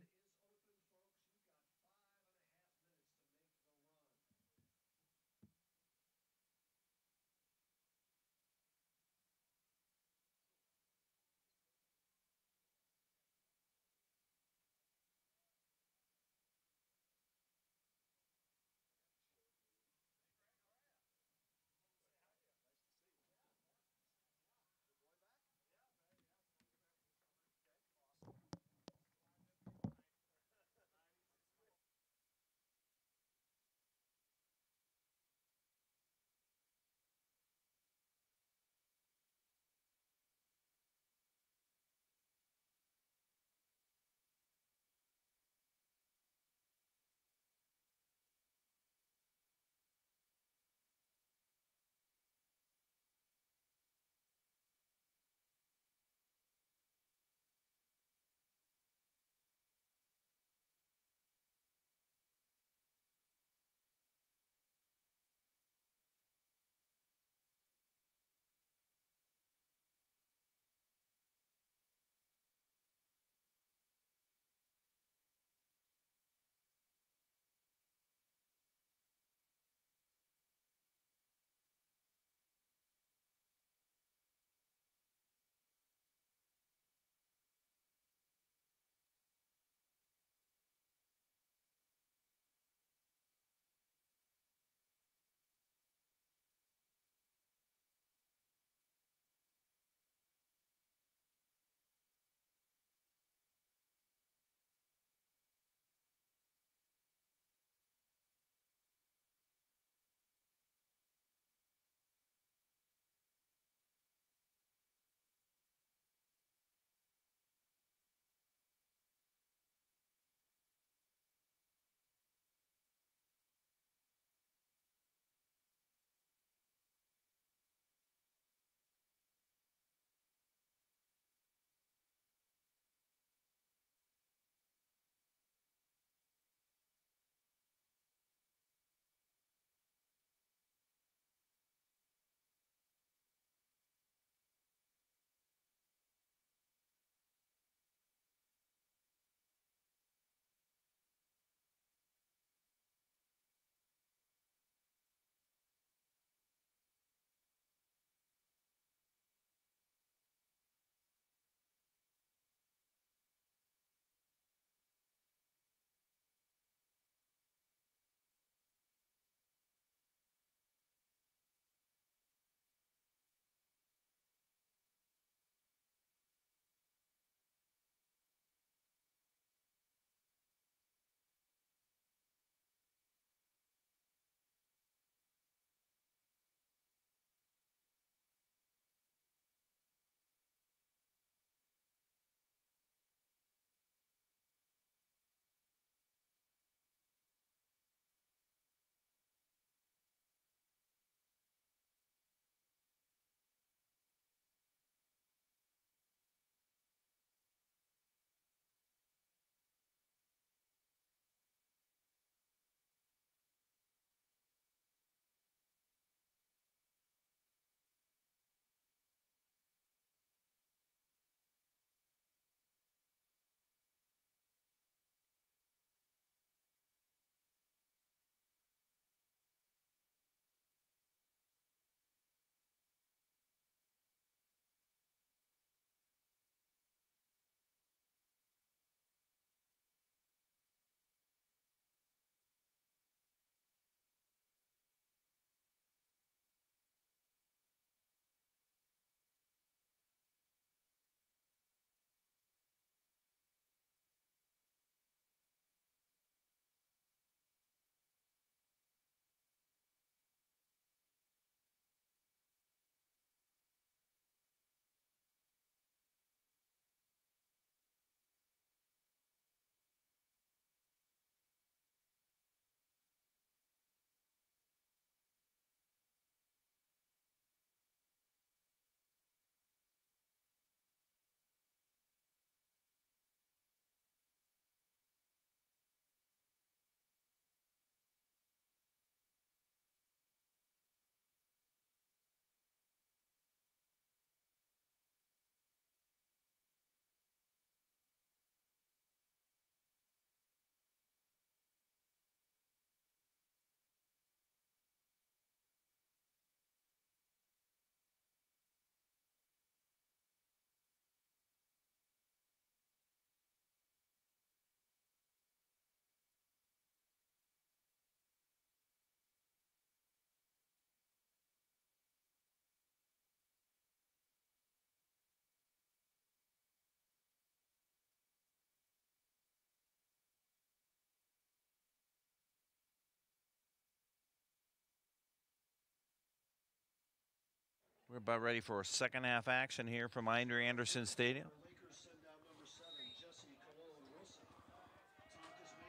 We're about ready for second half action here from Einar Anderson Stadium.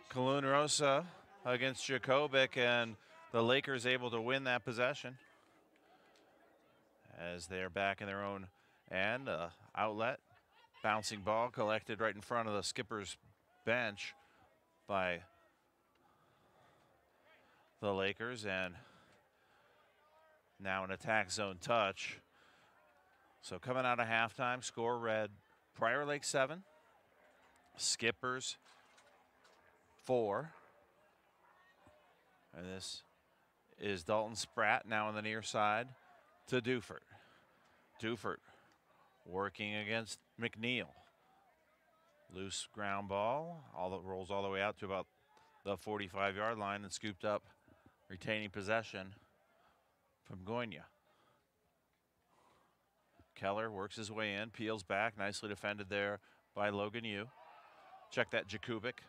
Cologne Rosa against Jakobic, and the Lakers able to win that possession as they're back in their own end. Outlet, bouncing ball collected right in front of the skipper's bench by the Lakers, and now an attack zone touch. So coming out of halftime, score read Prior Lake 7, Skippers 4. And this is Dalton Spratt now on the near side to Dufert. Dufert working against McNeil. Loose ground ball, rolls all the way out to about the 45-yard line and scooped up, retaining possession from Gonya. Keller works his way in, peels back, nicely defended there by Logan Yu. Check that Jakubic,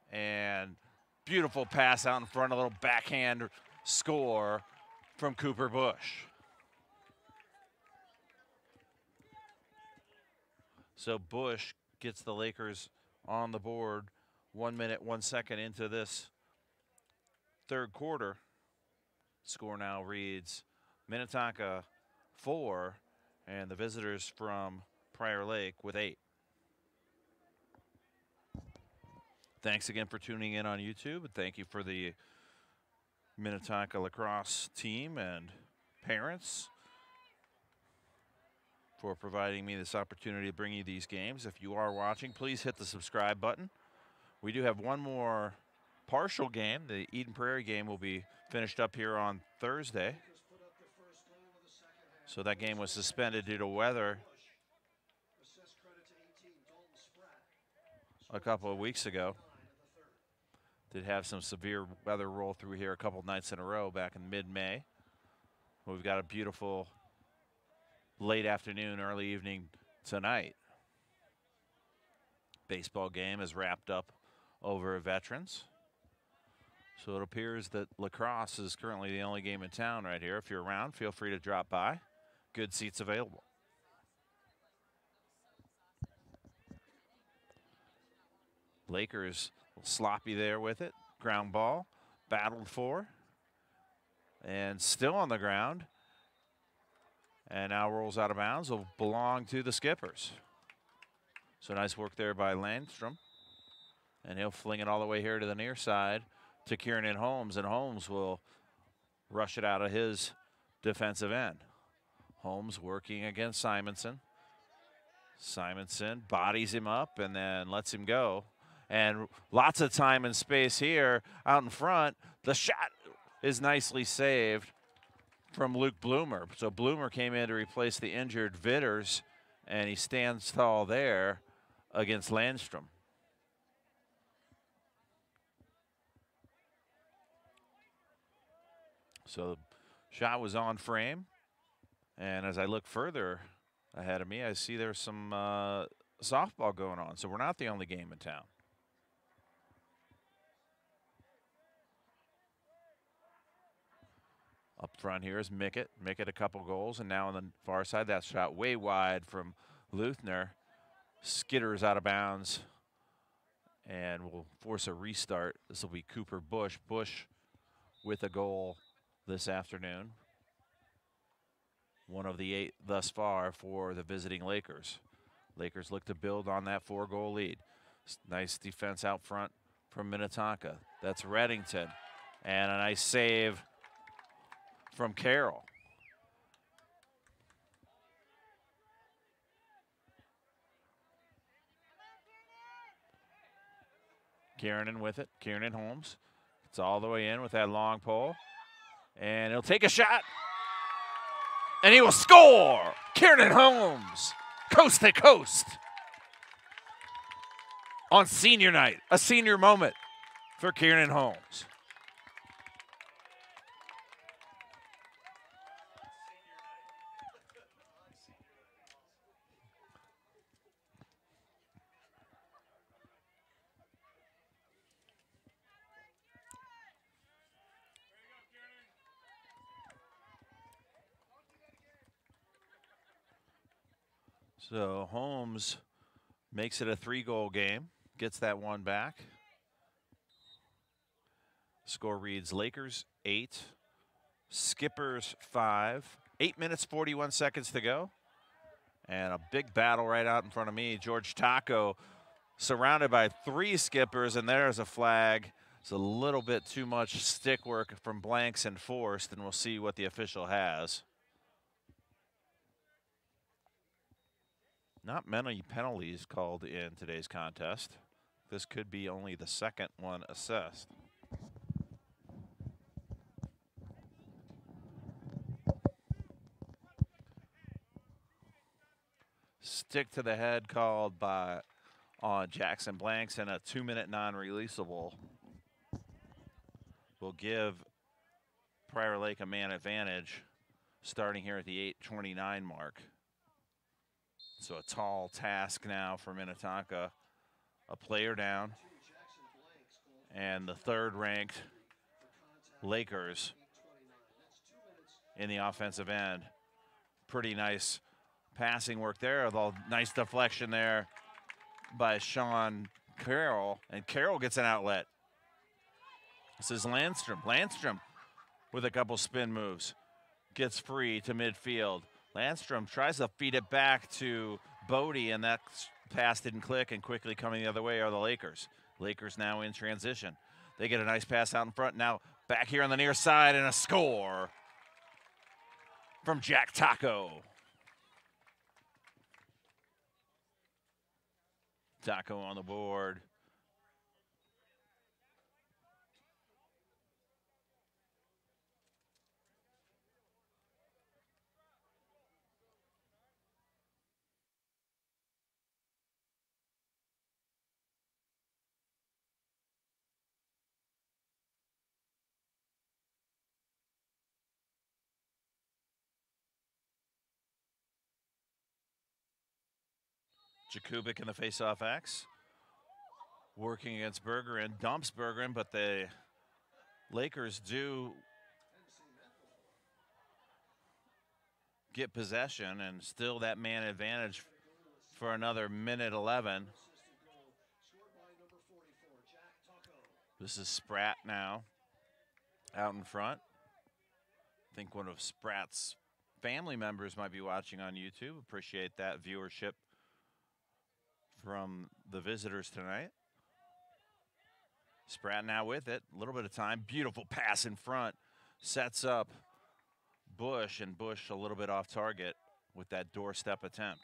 and beautiful pass out in front, a little backhand score from Cooper Bush. So Bush gets the Lakers on the board 1 minute, 1 second into this third quarter. Score now reads Minnetonka 4 and the visitors from Prior Lake with 8. Thanks again for tuning in on YouTube, and thank you for the Minnetonka lacrosse team and parents for providing me this opportunity to bring you these games. If you are watching, please hit the subscribe button. We do have one more partial game. The Eden Prairie game will be finished up here on Thursday. So that game was suspended due to weather a couple of weeks ago. Did have some severe weather roll through here a couple nights in a row back in mid-May. We've got a beautiful late afternoon, early evening tonight. Baseball game is wrapped up over Veterans. So it appears that lacrosse is currently the only game in town right here. If you're around, feel free to drop by. Good seats available. Lakers sloppy there with it. Ground ball, battled for, and still on the ground. And now rolls out of bounds. Will belong to the Skippers. So nice work there by Landstrom. And he'll fling it all the way here to the near side to Kieran Holmes, and Holmes will rush it out of his defensive end. Holmes working against Simonson. Simonson bodies him up and then lets him go. And lots of time and space here out in front. The shot is nicely saved from Luke Bloomer. So Bloomer came in to replace the injured Vitters, and he stands tall there against Landstrom. So the shot was on frame. And as I look further ahead of me, I see there's some softball going on. So we're not the only game in town. Up front here is Mickett. Mickett a couple goals, and now on the far side, that shot way wide from Luthner. Skitters out of bounds and will force a restart. This will be Cooper Bush. Bush with a goal this afternoon. One of the 8 thus far for the visiting Lakers. Lakers look to build on that 4-goal lead. Nice defense out front from Minnetonka. That's Reddington. And a nice save from Carroll. Kieran with it. Kieran Holmes. It's all the way in with that long pole. And he'll take a shot. And he will score! Kieran Holmes, coast to coast. On senior night, a senior moment for Kieran Holmes. So Holmes makes it a 3-goal game, gets that one back. Score reads Lakers 8, Skippers 5. 8 minutes, 41 seconds to go. And a big battle right out in front of me. George Taco surrounded by 3 Skippers, and there's a flag. It's a little bit too much stick work from Blanks and Forced, and we'll see what the official has. Not many penalties called in today's contest. This could be only the second one assessed. Stick to the head called on Jackson Blanks, and a 2-minute non-releasable will give Prior Lake a man advantage starting here at the 8:29 mark. So a tall task now for Minnetonka. A player down. And the third-ranked Lakers in the offensive end. Pretty nice passing work there. Although nice deflection there by Sean Carroll. And Carroll gets an outlet. This is Landstrom. Landstrom with a couple spin moves. Gets free to midfield. Landstrom tries to feed it back to Bodie, and that pass didn't click, and quickly coming the other way are the Lakers. Lakers now in transition. They get a nice pass out in front. Now back here on the near side, and a score from Jack Taco. Taco on the board. Jakubik in the faceoff X. Working against Bergeron, dumps Bergeron, but the Lakers do get possession, and still that man advantage for another minute 11. This is Spratt now out in front. I think one of Spratt's family members might be watching on YouTube. Appreciate that viewership from the visitors tonight. Spratt now with it. A little bit of time. Beautiful pass in front. Sets up Bush, and Bush a little bit off target with that doorstep attempt.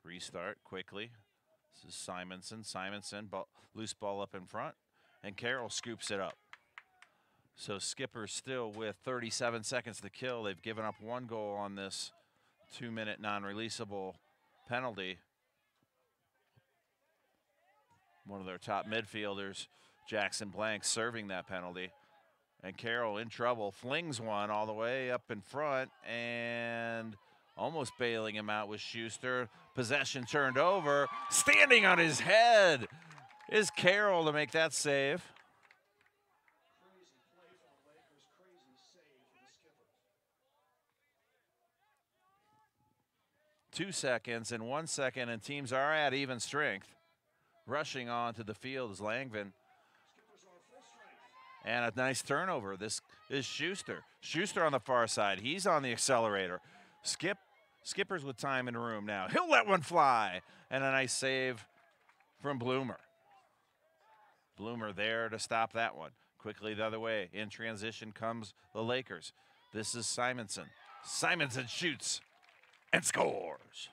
Restart quickly. This is Simonson. Simonson, loose ball up in front, and Carroll scoops it up. So Skipper's still with 37 seconds to kill. They've given up 1 goal on this 2-minute non-releasable penalty. One of their top midfielders, Jackson Blank, serving that penalty. And Carroll in trouble, flings one all the way up in front, and almost bailing him out with Schuster. Possession turned over. Standing on his head is Carroll to make that save. 2 seconds and 1 second, and teams are at even strength. Rushing onto the field is Langvin. And a nice turnover. This is Schuster. Schuster on the far side. He's on the accelerator. Skipper's with time in the room now. He'll let one fly. And a nice save from Bloomer. Bloomer there to stop that one. Quickly the other way. In transition comes the Lakers. This is Simonson. Simonson shoots and scores.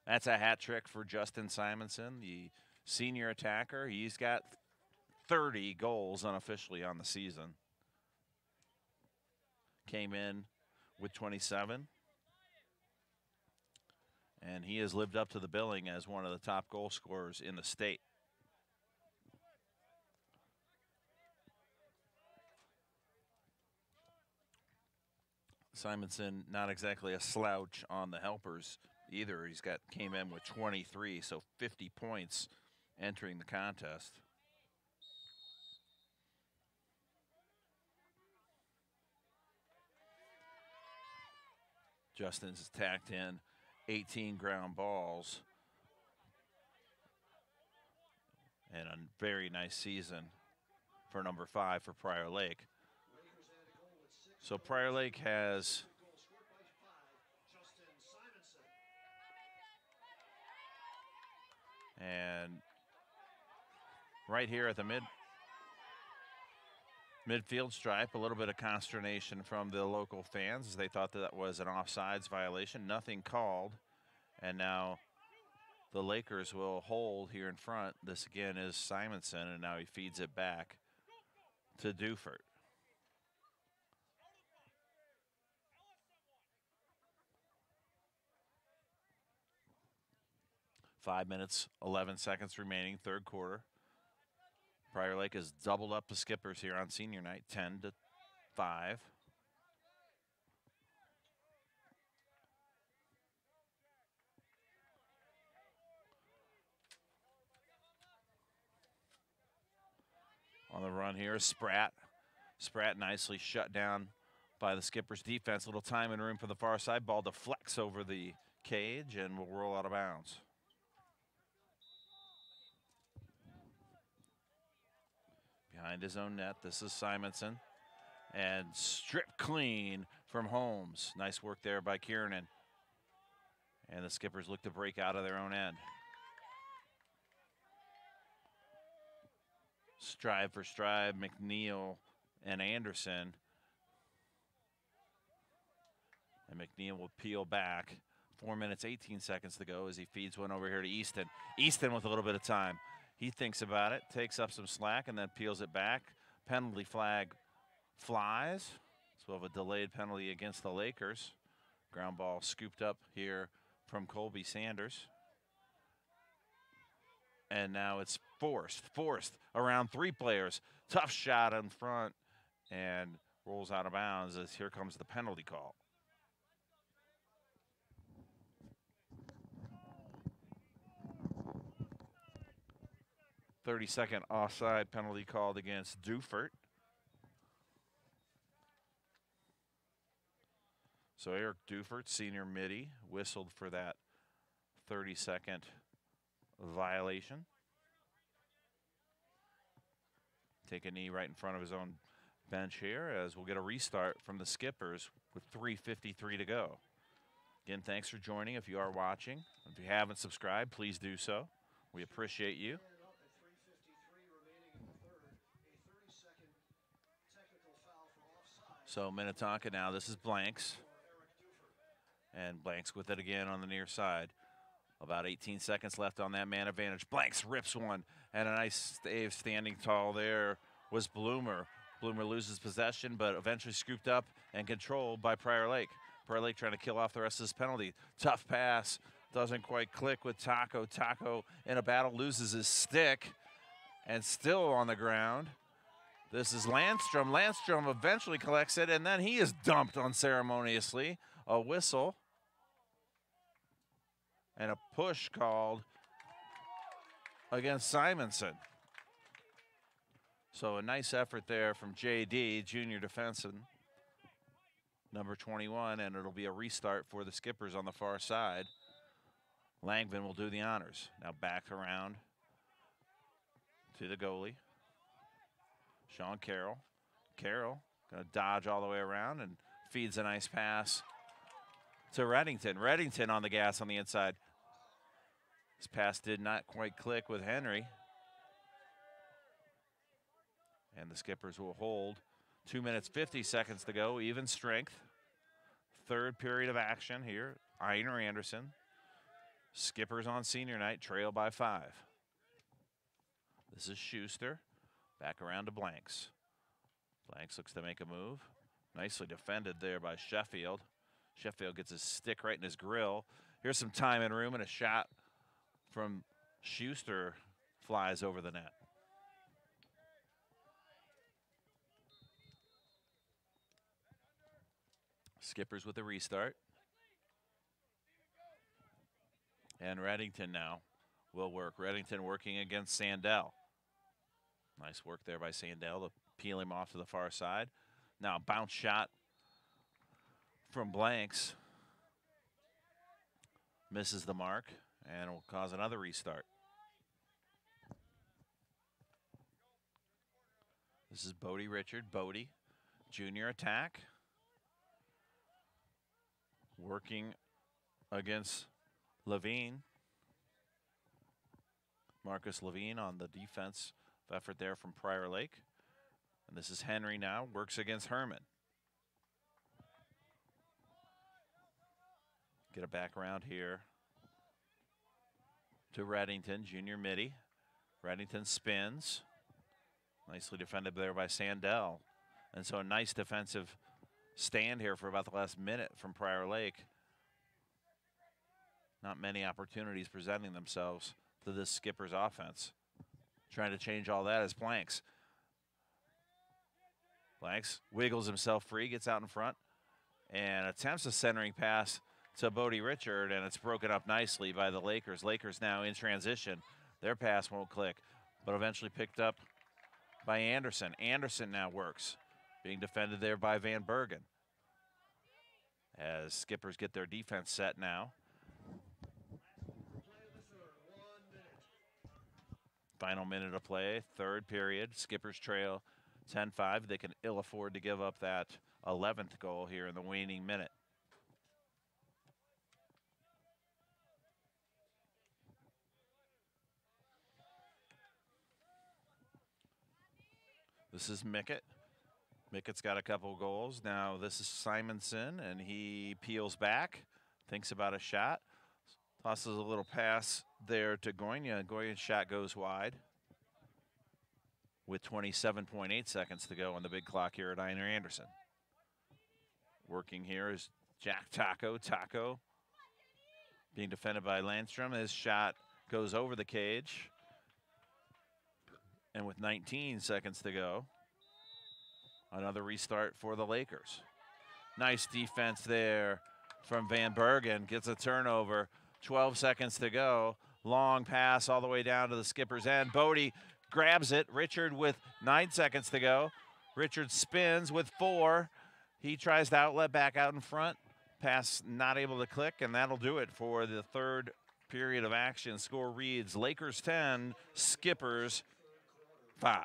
That's a hat trick for Justin Simonson, the senior attacker. He's got 30 goals unofficially on the season. Came in with 27. And he has lived up to the billing as one of the top goal scorers in the state. Simonson, not exactly a slouch on the helpers either. Came in with 23, so 50 points entering the contest. Justin's tacked in 18 ground balls. And a very nice season for number 5 for Prior Lake. So Prior Lake has and right here at the midfield stripe, a little bit of consternation from the local fans as they thought that was an offsides violation. Nothing called, and now the Lakers will hold here in front. This again is Simonson, and now he feeds it back to Dufert. Five minutes, 11 seconds remaining, third quarter. Prior Lake has doubled up the Skippers here on senior night, 10-5. On the run here is Spratt. Spratt nicely shut down by the Skippers defense. Little time and room for the far side. Ball deflects over the cage and will roll out of bounds. Behind his own net, this is Simonson. And stripped clean from Holmes. Nice work there by Kiernan. And the Skippers look to break out of their own end. Strive for strive, McNeil and Anderson. And McNeil will peel back. 4 minutes, 18 seconds to go as he feeds one over here to Easton. Easton with a little bit of time. He thinks about it, takes up some slack, and then peels it back. Penalty flag flies. So we'll have a delayed penalty against the Lakers. Ground ball scooped up here from Colby Sanders. And now it's forced around 3 players. Tough shot in front and rolls out of bounds as here comes the penalty call. "30-second offside penalty called against Dufert. So Eric Dufert, senior midi, whistled for that 30-second violation. Take a knee right in front of his own bench here as we'll get a restart from the Skippers with 3:53 to go. Again, thanks for joining. If you are watching, if you haven't subscribed, please do so. We appreciate you. So Minnetonka now, this is Blanks. And Blanks with it again on the near side. About 18 seconds left on that man advantage. Blanks rips one, and a nice save standing tall there was Bloomer. Bloomer loses possession, but eventually scooped up and controlled by Prior Lake. Prior Lake trying to kill off the rest of this penalty. Tough pass, doesn't quite click with Taco. Taco in a battle loses his stick and still on the ground. This is Landstrom. Landstrom eventually collects it, and then he is dumped unceremoniously. A whistle. And a push called against Simonson. So a nice effort there from JD, junior defenseman, number 21, and it'll be a restart for the Skippers on the far side. Langvin will do the honors. Now back around to the goalie, Sean Carroll. Carroll gonna dodge all the way around and feeds a nice pass to Reddington. Reddington on the gas on the inside. This pass did not quite click with Henry. And the Skippers will hold. 2 minutes, 50 seconds to go, even strength. Third period of action here. Einer Anderson. Skippers on senior night, trail by 5. This is Schuster. Back around to Blanks. Blanks looks to make a move. Nicely defended there by Sheffield. Sheffield gets his stick right in his grill. Here's some time and room, and a shot from Schuster flies over the net. Skippers with a restart. And Reddington now will work. Reddington working against Sandell. Nice work there by Sandell to peel him off to the far side. Now a bounce shot from Blanks. misses the mark and will cause another restart. This is Bodie Richard. Bodie, junior attack. Working against Levine. Marcus Levine on the defense effort there from Prior Lake. And this is Henry now, works against Herman. Get it back around here to Reddington, junior midi. Reddington spins. Nicely defended there by Sandell. And so a nice defensive stand here for about the last minute from Prior Lake. Not many opportunities presenting themselves to this Skipper's offense. Trying to change all that is Blanks. Blanks wiggles himself free, gets out in front, and attempts a centering pass to Bodie Richard, and it's broken up nicely by the Lakers. Lakers now in transition. Their pass won't click, but eventually picked up by Anderson. Anderson now works, being defended there by Van Bergen. As Skippers get their defense set now. Final minute of play, third period. Skippers trail 10-5. They can ill afford to give up that 11th goal here in the waning minute. This is Mickett. Mickett's got a couple goals. Now this is Simonson, and he peels back, thinks about a shot. Tosses a little pass there to Goya. Goya's shot goes wide with 27.8 seconds to go on the big clock here at Einar Anderson. Working here is Jack Taco. Taco being defended by Landstrom. His shot goes over the cage. And with 19 seconds to go, another restart for the Lakers. Nice defense there from Van Bergen. Gets a turnover. 12 seconds to go. Long pass all the way down to the Skipper's end. Bodie grabs it. Richard with 9 seconds to go. Richard spins with 4. He tries to outlet back out in front. Pass not able to click, and that'll do it for the third period of action. Score reads Lakers 10, Skippers 5.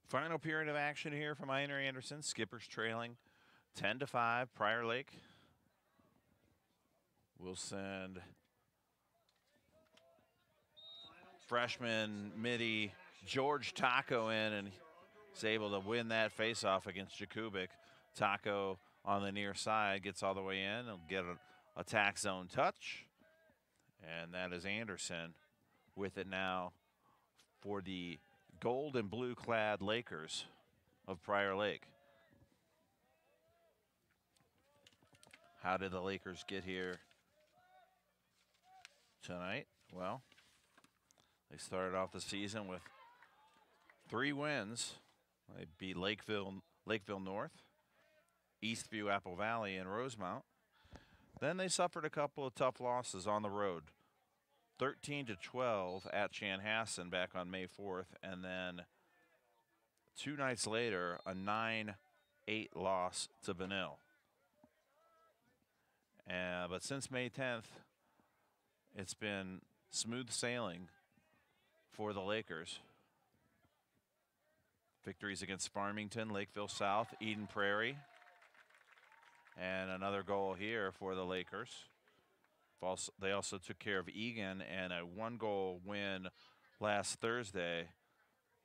Final period of action here from Einar Anderson. Skippers trailing 10-5. Prior Lake will send freshman midi George Taco in, and he's able to win that faceoff against Jakubik. Taco on the near side gets all the way in. He'll get an attack zone touch. And that is Anderson with it now for the gold and blue clad Lakers of Prior Lake. How did the Lakers get here tonight? Well, they started off the season with 3 wins. They beat Lakeville North, Eastview, Apple Valley, and Rosemount. Then they suffered a couple of tough losses on the road. 13-12 at Chanhassen back on May 4th, and then 2 nights later, a 9-8 loss to Benil. But since May 10th, it's been smooth sailing for the Lakers. Victories against Farmington, Lakeville South, Eden Prairie, and another goal here for the Lakers. They also took care of Egan and a 1-goal win last Thursday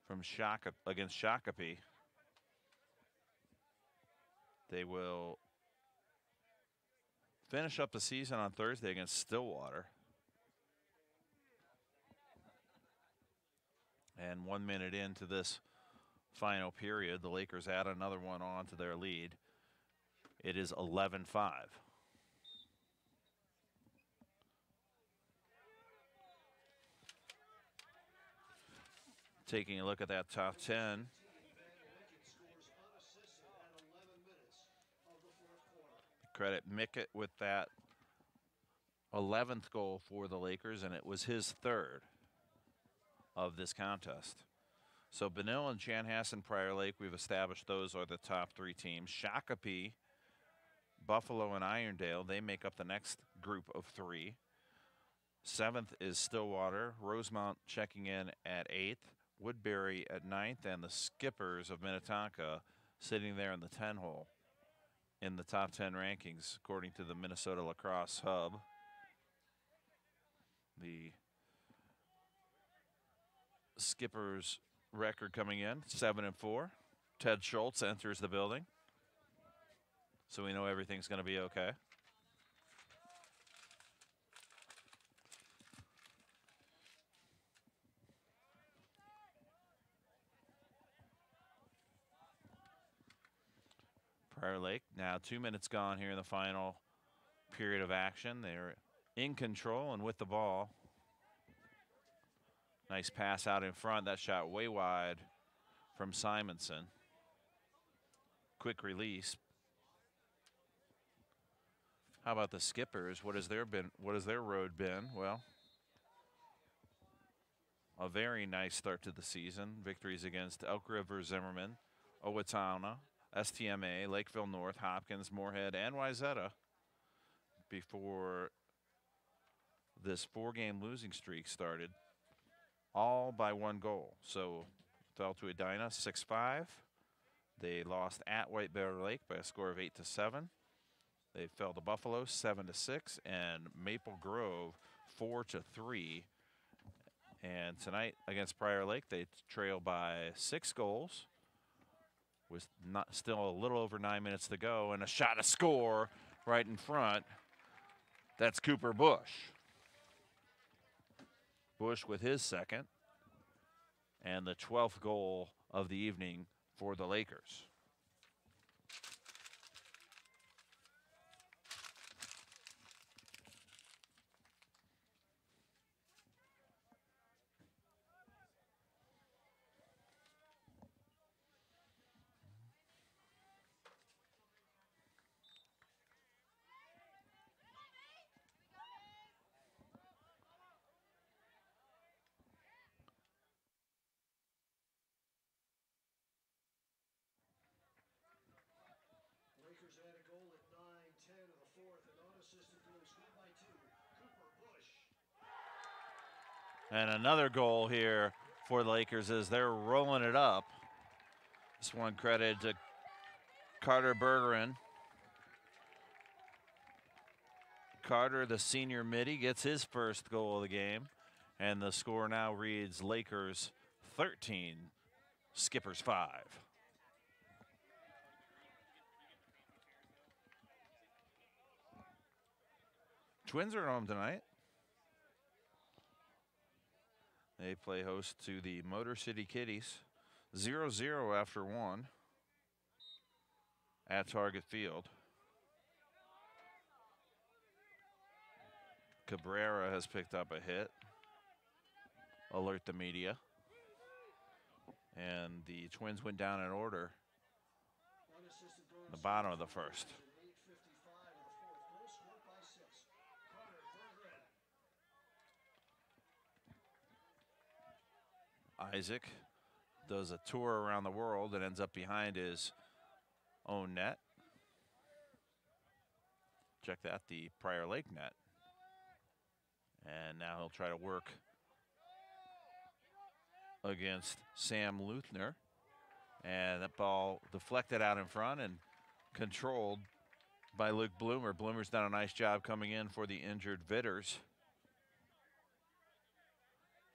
from against Shakopee. They will finish up the season on Thursday against Stillwater. And 1 minute into this final period, the Lakers add another one on to their lead. It is 11-5. Taking a look at that top 10. Credit Mickett with that 11th goal for the Lakers, and it was his 3rd of this contest. So Benil and Chanhassen, Prior Lake, we've established those are the top 3 teams. Shakopee, Buffalo, and Irondale, they make up the next group of 3. 7th is Stillwater, Rosemount checking in at 8th, Woodbury at 9th, and the Skippers of Minnetonka sitting there in the 10 hole in the top 10 rankings, according to the Minnesota Lacrosse Hub. The Skippers record coming in 7-4. Ted Schultz enters the building, so we know everything's going to be okay. Prior Lake now 2 minutes gone here in the final period of action. They're in control and with the ball. Nice pass out in front. That shot way wide from Simonson. Quick release. How about the Skippers? What has their road been? Well, a very nice start to the season. Victories against Elk River, Zimmerman, Owatonna, STMA, Lakeville North, Hopkins, Moorhead, and Wayzata before this 4-game losing streak started, all by 1 goal. So fell to Edina 6-5. They lost at White Bear Lake by a score of 8-7. They fell to Buffalo 7-6 and Maple Grove 4-3. And tonight against Prior Lake, they trail by 6 goals. With still a little over 9 minutes to go, and a shot to score right in front. That's Cooper Bush. Bush with his 2nd, and the 12th goal of the evening for the Lakers. Lakers had a goal at 9:10 of the 4th, and unassisted goal scored by 2, Cooper Bush. And another goal here for the Lakers as they're rolling it up. This one credited to Carter Bergeron. Carter, the senior midi, gets his 1st goal of the game. And the score now reads Lakers 13, Skippers 5. Twins are at home tonight. They play host to the Motor City Kitties. 0-0 after 1 at Target Field. Cabrera has picked up a hit. Alert the media. And the Twins went down in order in the bottom of the first. Isaac does a tour around the world and ends up behind his own net. Check that, the Prior Lake net. And now he'll try to work against Sam Luthner. And that ball deflected out in front and controlled by Luke Bloomer. Bloomer's done a nice job coming in for the injured Vitters.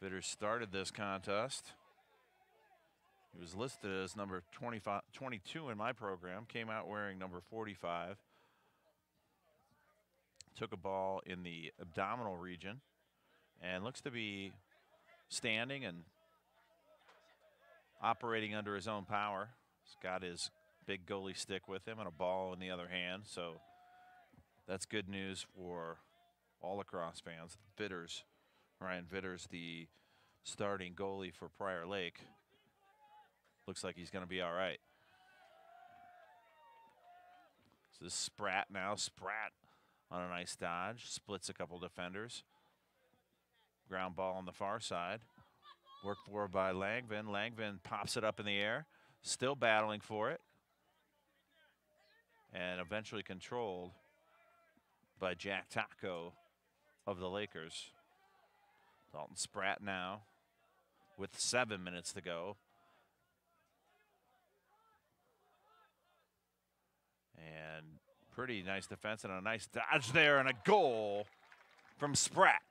Vitters started this contest. He was listed as number 22 in my program, came out wearing number 45. Took a ball in the abdominal region and looks to be standing and operating under his own power. He's got his big goalie stick with him and a ball in the other hand, so that's good news for all lacrosse fans. Vitters, Ryan Vitters, the starting goalie for Prior Lake, looks like he's going to be all right. So this is Spratt now. Spratt on a nice dodge, splits a couple defenders. Ground ball on the far side. Worked for by Langvin. Langvin pops it up in the air, still battling for it. And eventually controlled by Jack Taco of the Lakers. Dalton Spratt now with 7 minutes to go. And pretty nice defense and a nice dodge there and a goal from Spratt.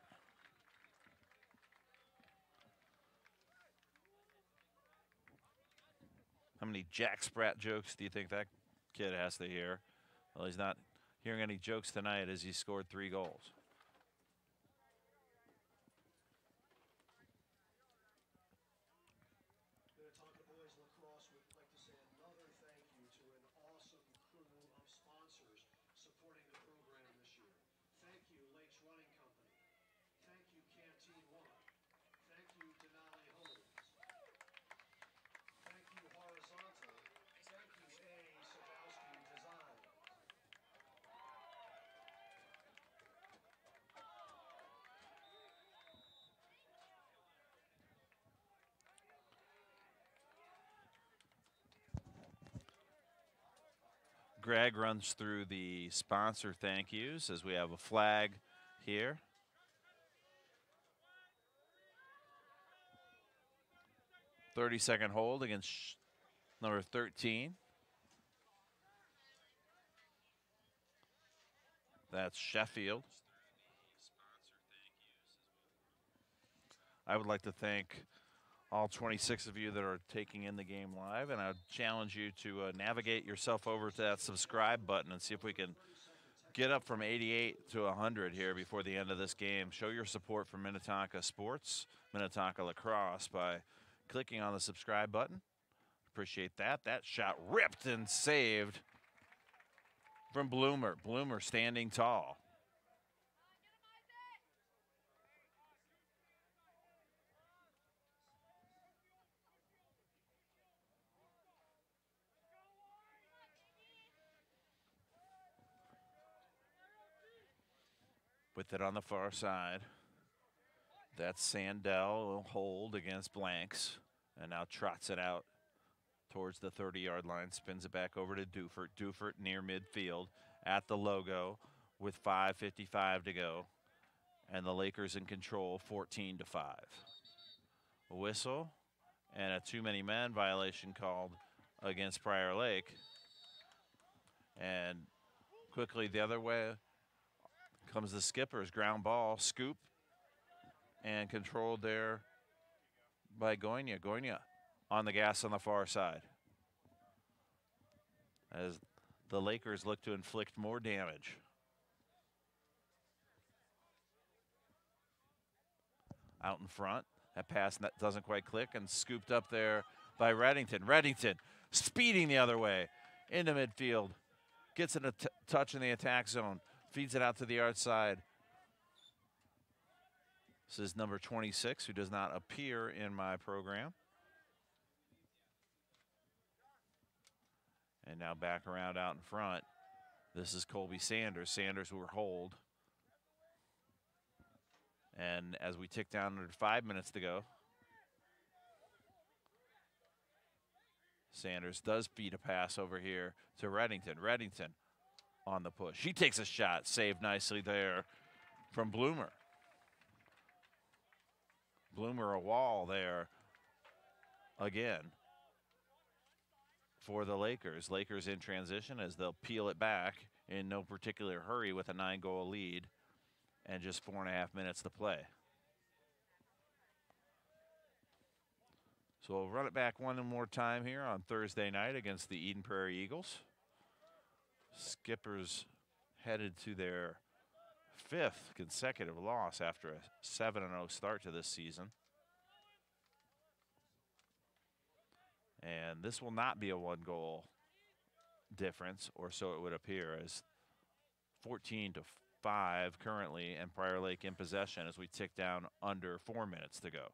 How many Jack Spratt jokes do you think that kid has to hear? Well, he's not hearing any jokes tonight as he scored 3 goals. Minnetonka Boys Lacrosse would like to say another thank you to an awesome crew of sponsors supporting the program this year. Thank you, Lakes Running Company. Thank you, Canteen One. Thank you, Denali Homes. Thank you, Horizontal. Thank you, A. Sadowski Design. Greg runs through the sponsor thank yous as we have a flag here. "30-second hold against number 13. That's Sheffield. I would like to thank all 26 of you that are taking in the game live, and I would challenge you to navigate yourself over to that subscribe button and see if we can get up from 88 to 100 here before the end of this game. Show your support for Minnetonka sports, Minnetonka lacrosse, by clicking on the subscribe button. Appreciate that. That shot ripped and saved from Bloomer. Bloomer standing tall. With it on the far side. That's Sandell. Will hold against Blanks. And now trots it out towards the 30-yard line. Spins it back over to Dufert. Dufert near midfield at the logo with 5:55 to go. And the Lakers in control, 14-5. A whistle and a too many men violation called against Prior Lake. And quickly the other way comes the Skippers. Ground ball, scoop, and controlled there by Goinia. Goinia on the gas on the far side, as the Lakers look to inflict more damage. Out in front, that pass doesn't quite click, and scooped up there by Reddington. Reddington speeding the other way into midfield, gets in a touch in the attack zone, feeds it out to the yard side. This is number 26, who does not appear in my program. And now back around out in front. This is Colby Sanders. Sanders will hold. And as we tick down under 5 minutes to go, Sanders does feed a pass over here to Reddington. Reddington on the push. He takes a shot, saved nicely there from Bloomer. Bloomer a wall there again for the Lakers. Lakers in transition as they'll peel it back in no particular hurry with a 9-goal lead and just 4.5 minutes to play. So we'll run it back one more time here on Thursday night against the Eden Prairie Eagles. Skippers headed to their 5th consecutive loss after a 7-0 start to this season. And this will not be a 1-goal difference, or so it would appear, as 14-5 currently, and Prior Lake in possession as we tick down under 4 minutes to go.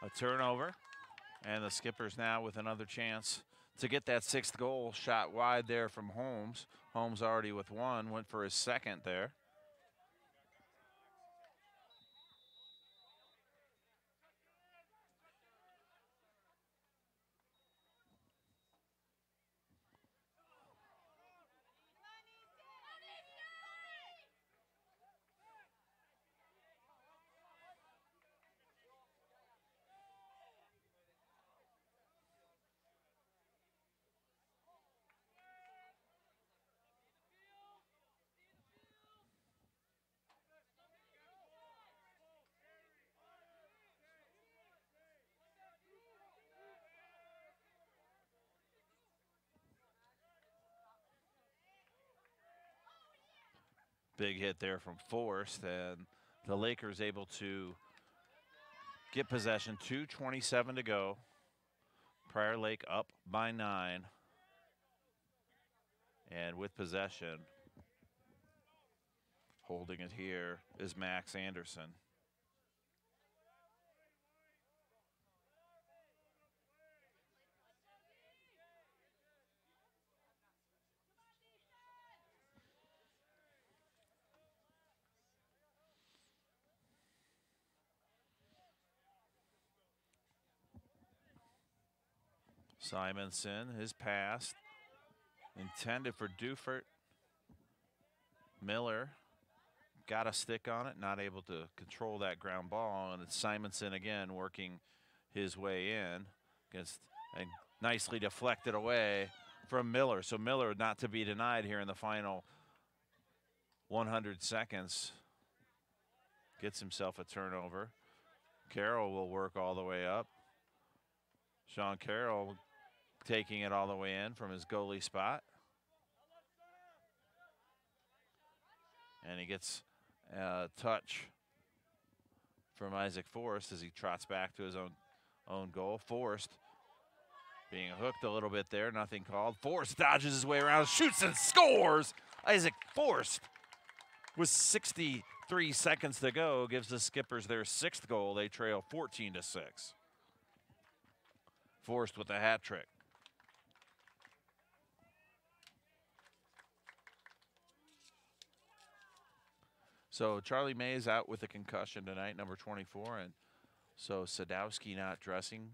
A turnover, and the Skippers now with another chance to get that 6th goal. Shot wide there from Holmes. Holmes already with one, went for his 2nd there. Big hit there from Forrest, and the Lakers able to get possession. 2:27 to go. Prior Lake up by 9. And with possession, holding it here is Max Anderson. Simonson, his pass intended for Dufert. Miller got a stick on it, not able to control that ground ball, and it's Simonson again working his way in against, and nicely deflected away from Miller. So Miller not to be denied here in the final 100 seconds. Gets himself a turnover. Carroll will work all the way up. Sean Carroll taking it all the way in from his goalie spot. And he gets a touch from Isaac Forrest as he trots back to his own goal. Forrest being hooked a little bit there, nothing called. Forrest dodges his way around, shoots and scores. Isaac Forrest with 63 seconds to go gives the Skippers their 6th goal. They trail 14-6. Forrest with a hat trick. So Charlie Mays out with a concussion tonight, number 24, and so Sadowski not dressing.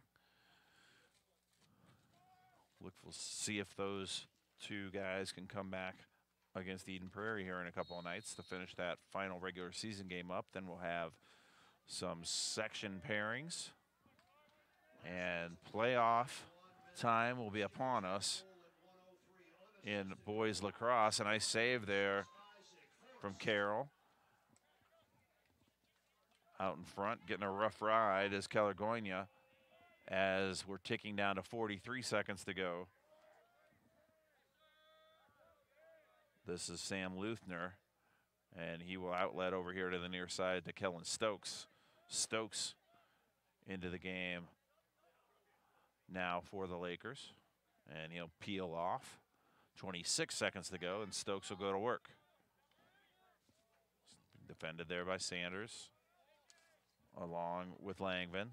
We'll see if those two guys can come back against Eden Prairie here in a couple of nights to finish that final regular season game up. Then we'll have some section pairings, and playoff time will be upon us in boys lacrosse. A nice save there from Carroll. Out in front, getting a rough ride is Keller Goynia as we're ticking down to 43 seconds to go. This is Sam Luthner, and he will outlet over here to the near side to Kellen Stokes. Stokes into the game now for the Lakers, and he'll peel off. 26 seconds to go, and Stokes will go to work. Defended there by Sanders, along with Langvin.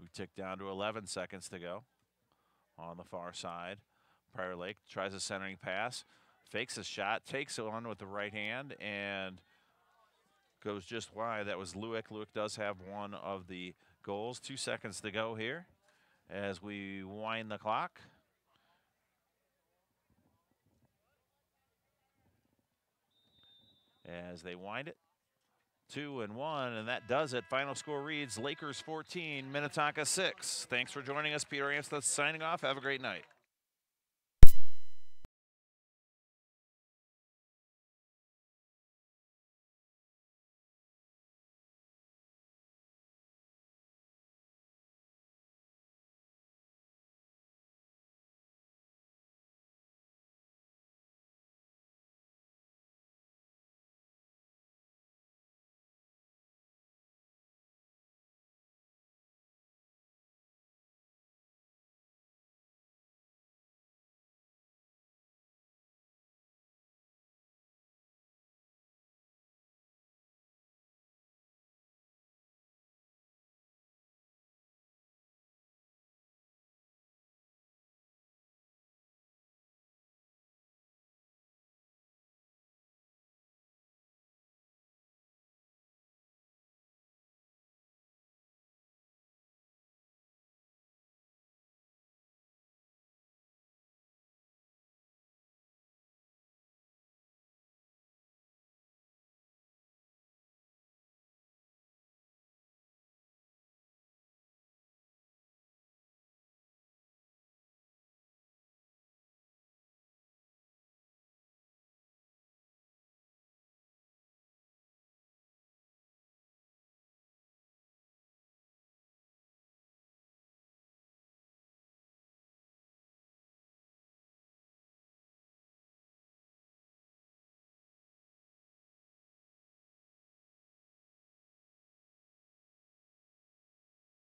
We tick down to 11 seconds to go on the far side. Prior Lake tries a centering pass, fakes a shot, takes it on with the right hand, and goes just wide. That was Lewick. Lewick does have one of the goals. 2 seconds to go here as we wind the clock. As they wind it, 2-1, and that does it. Final score reads Lakers 14, Minnetonka 6. Thanks for joining us. Peter Amstutz signing off. Have a great night.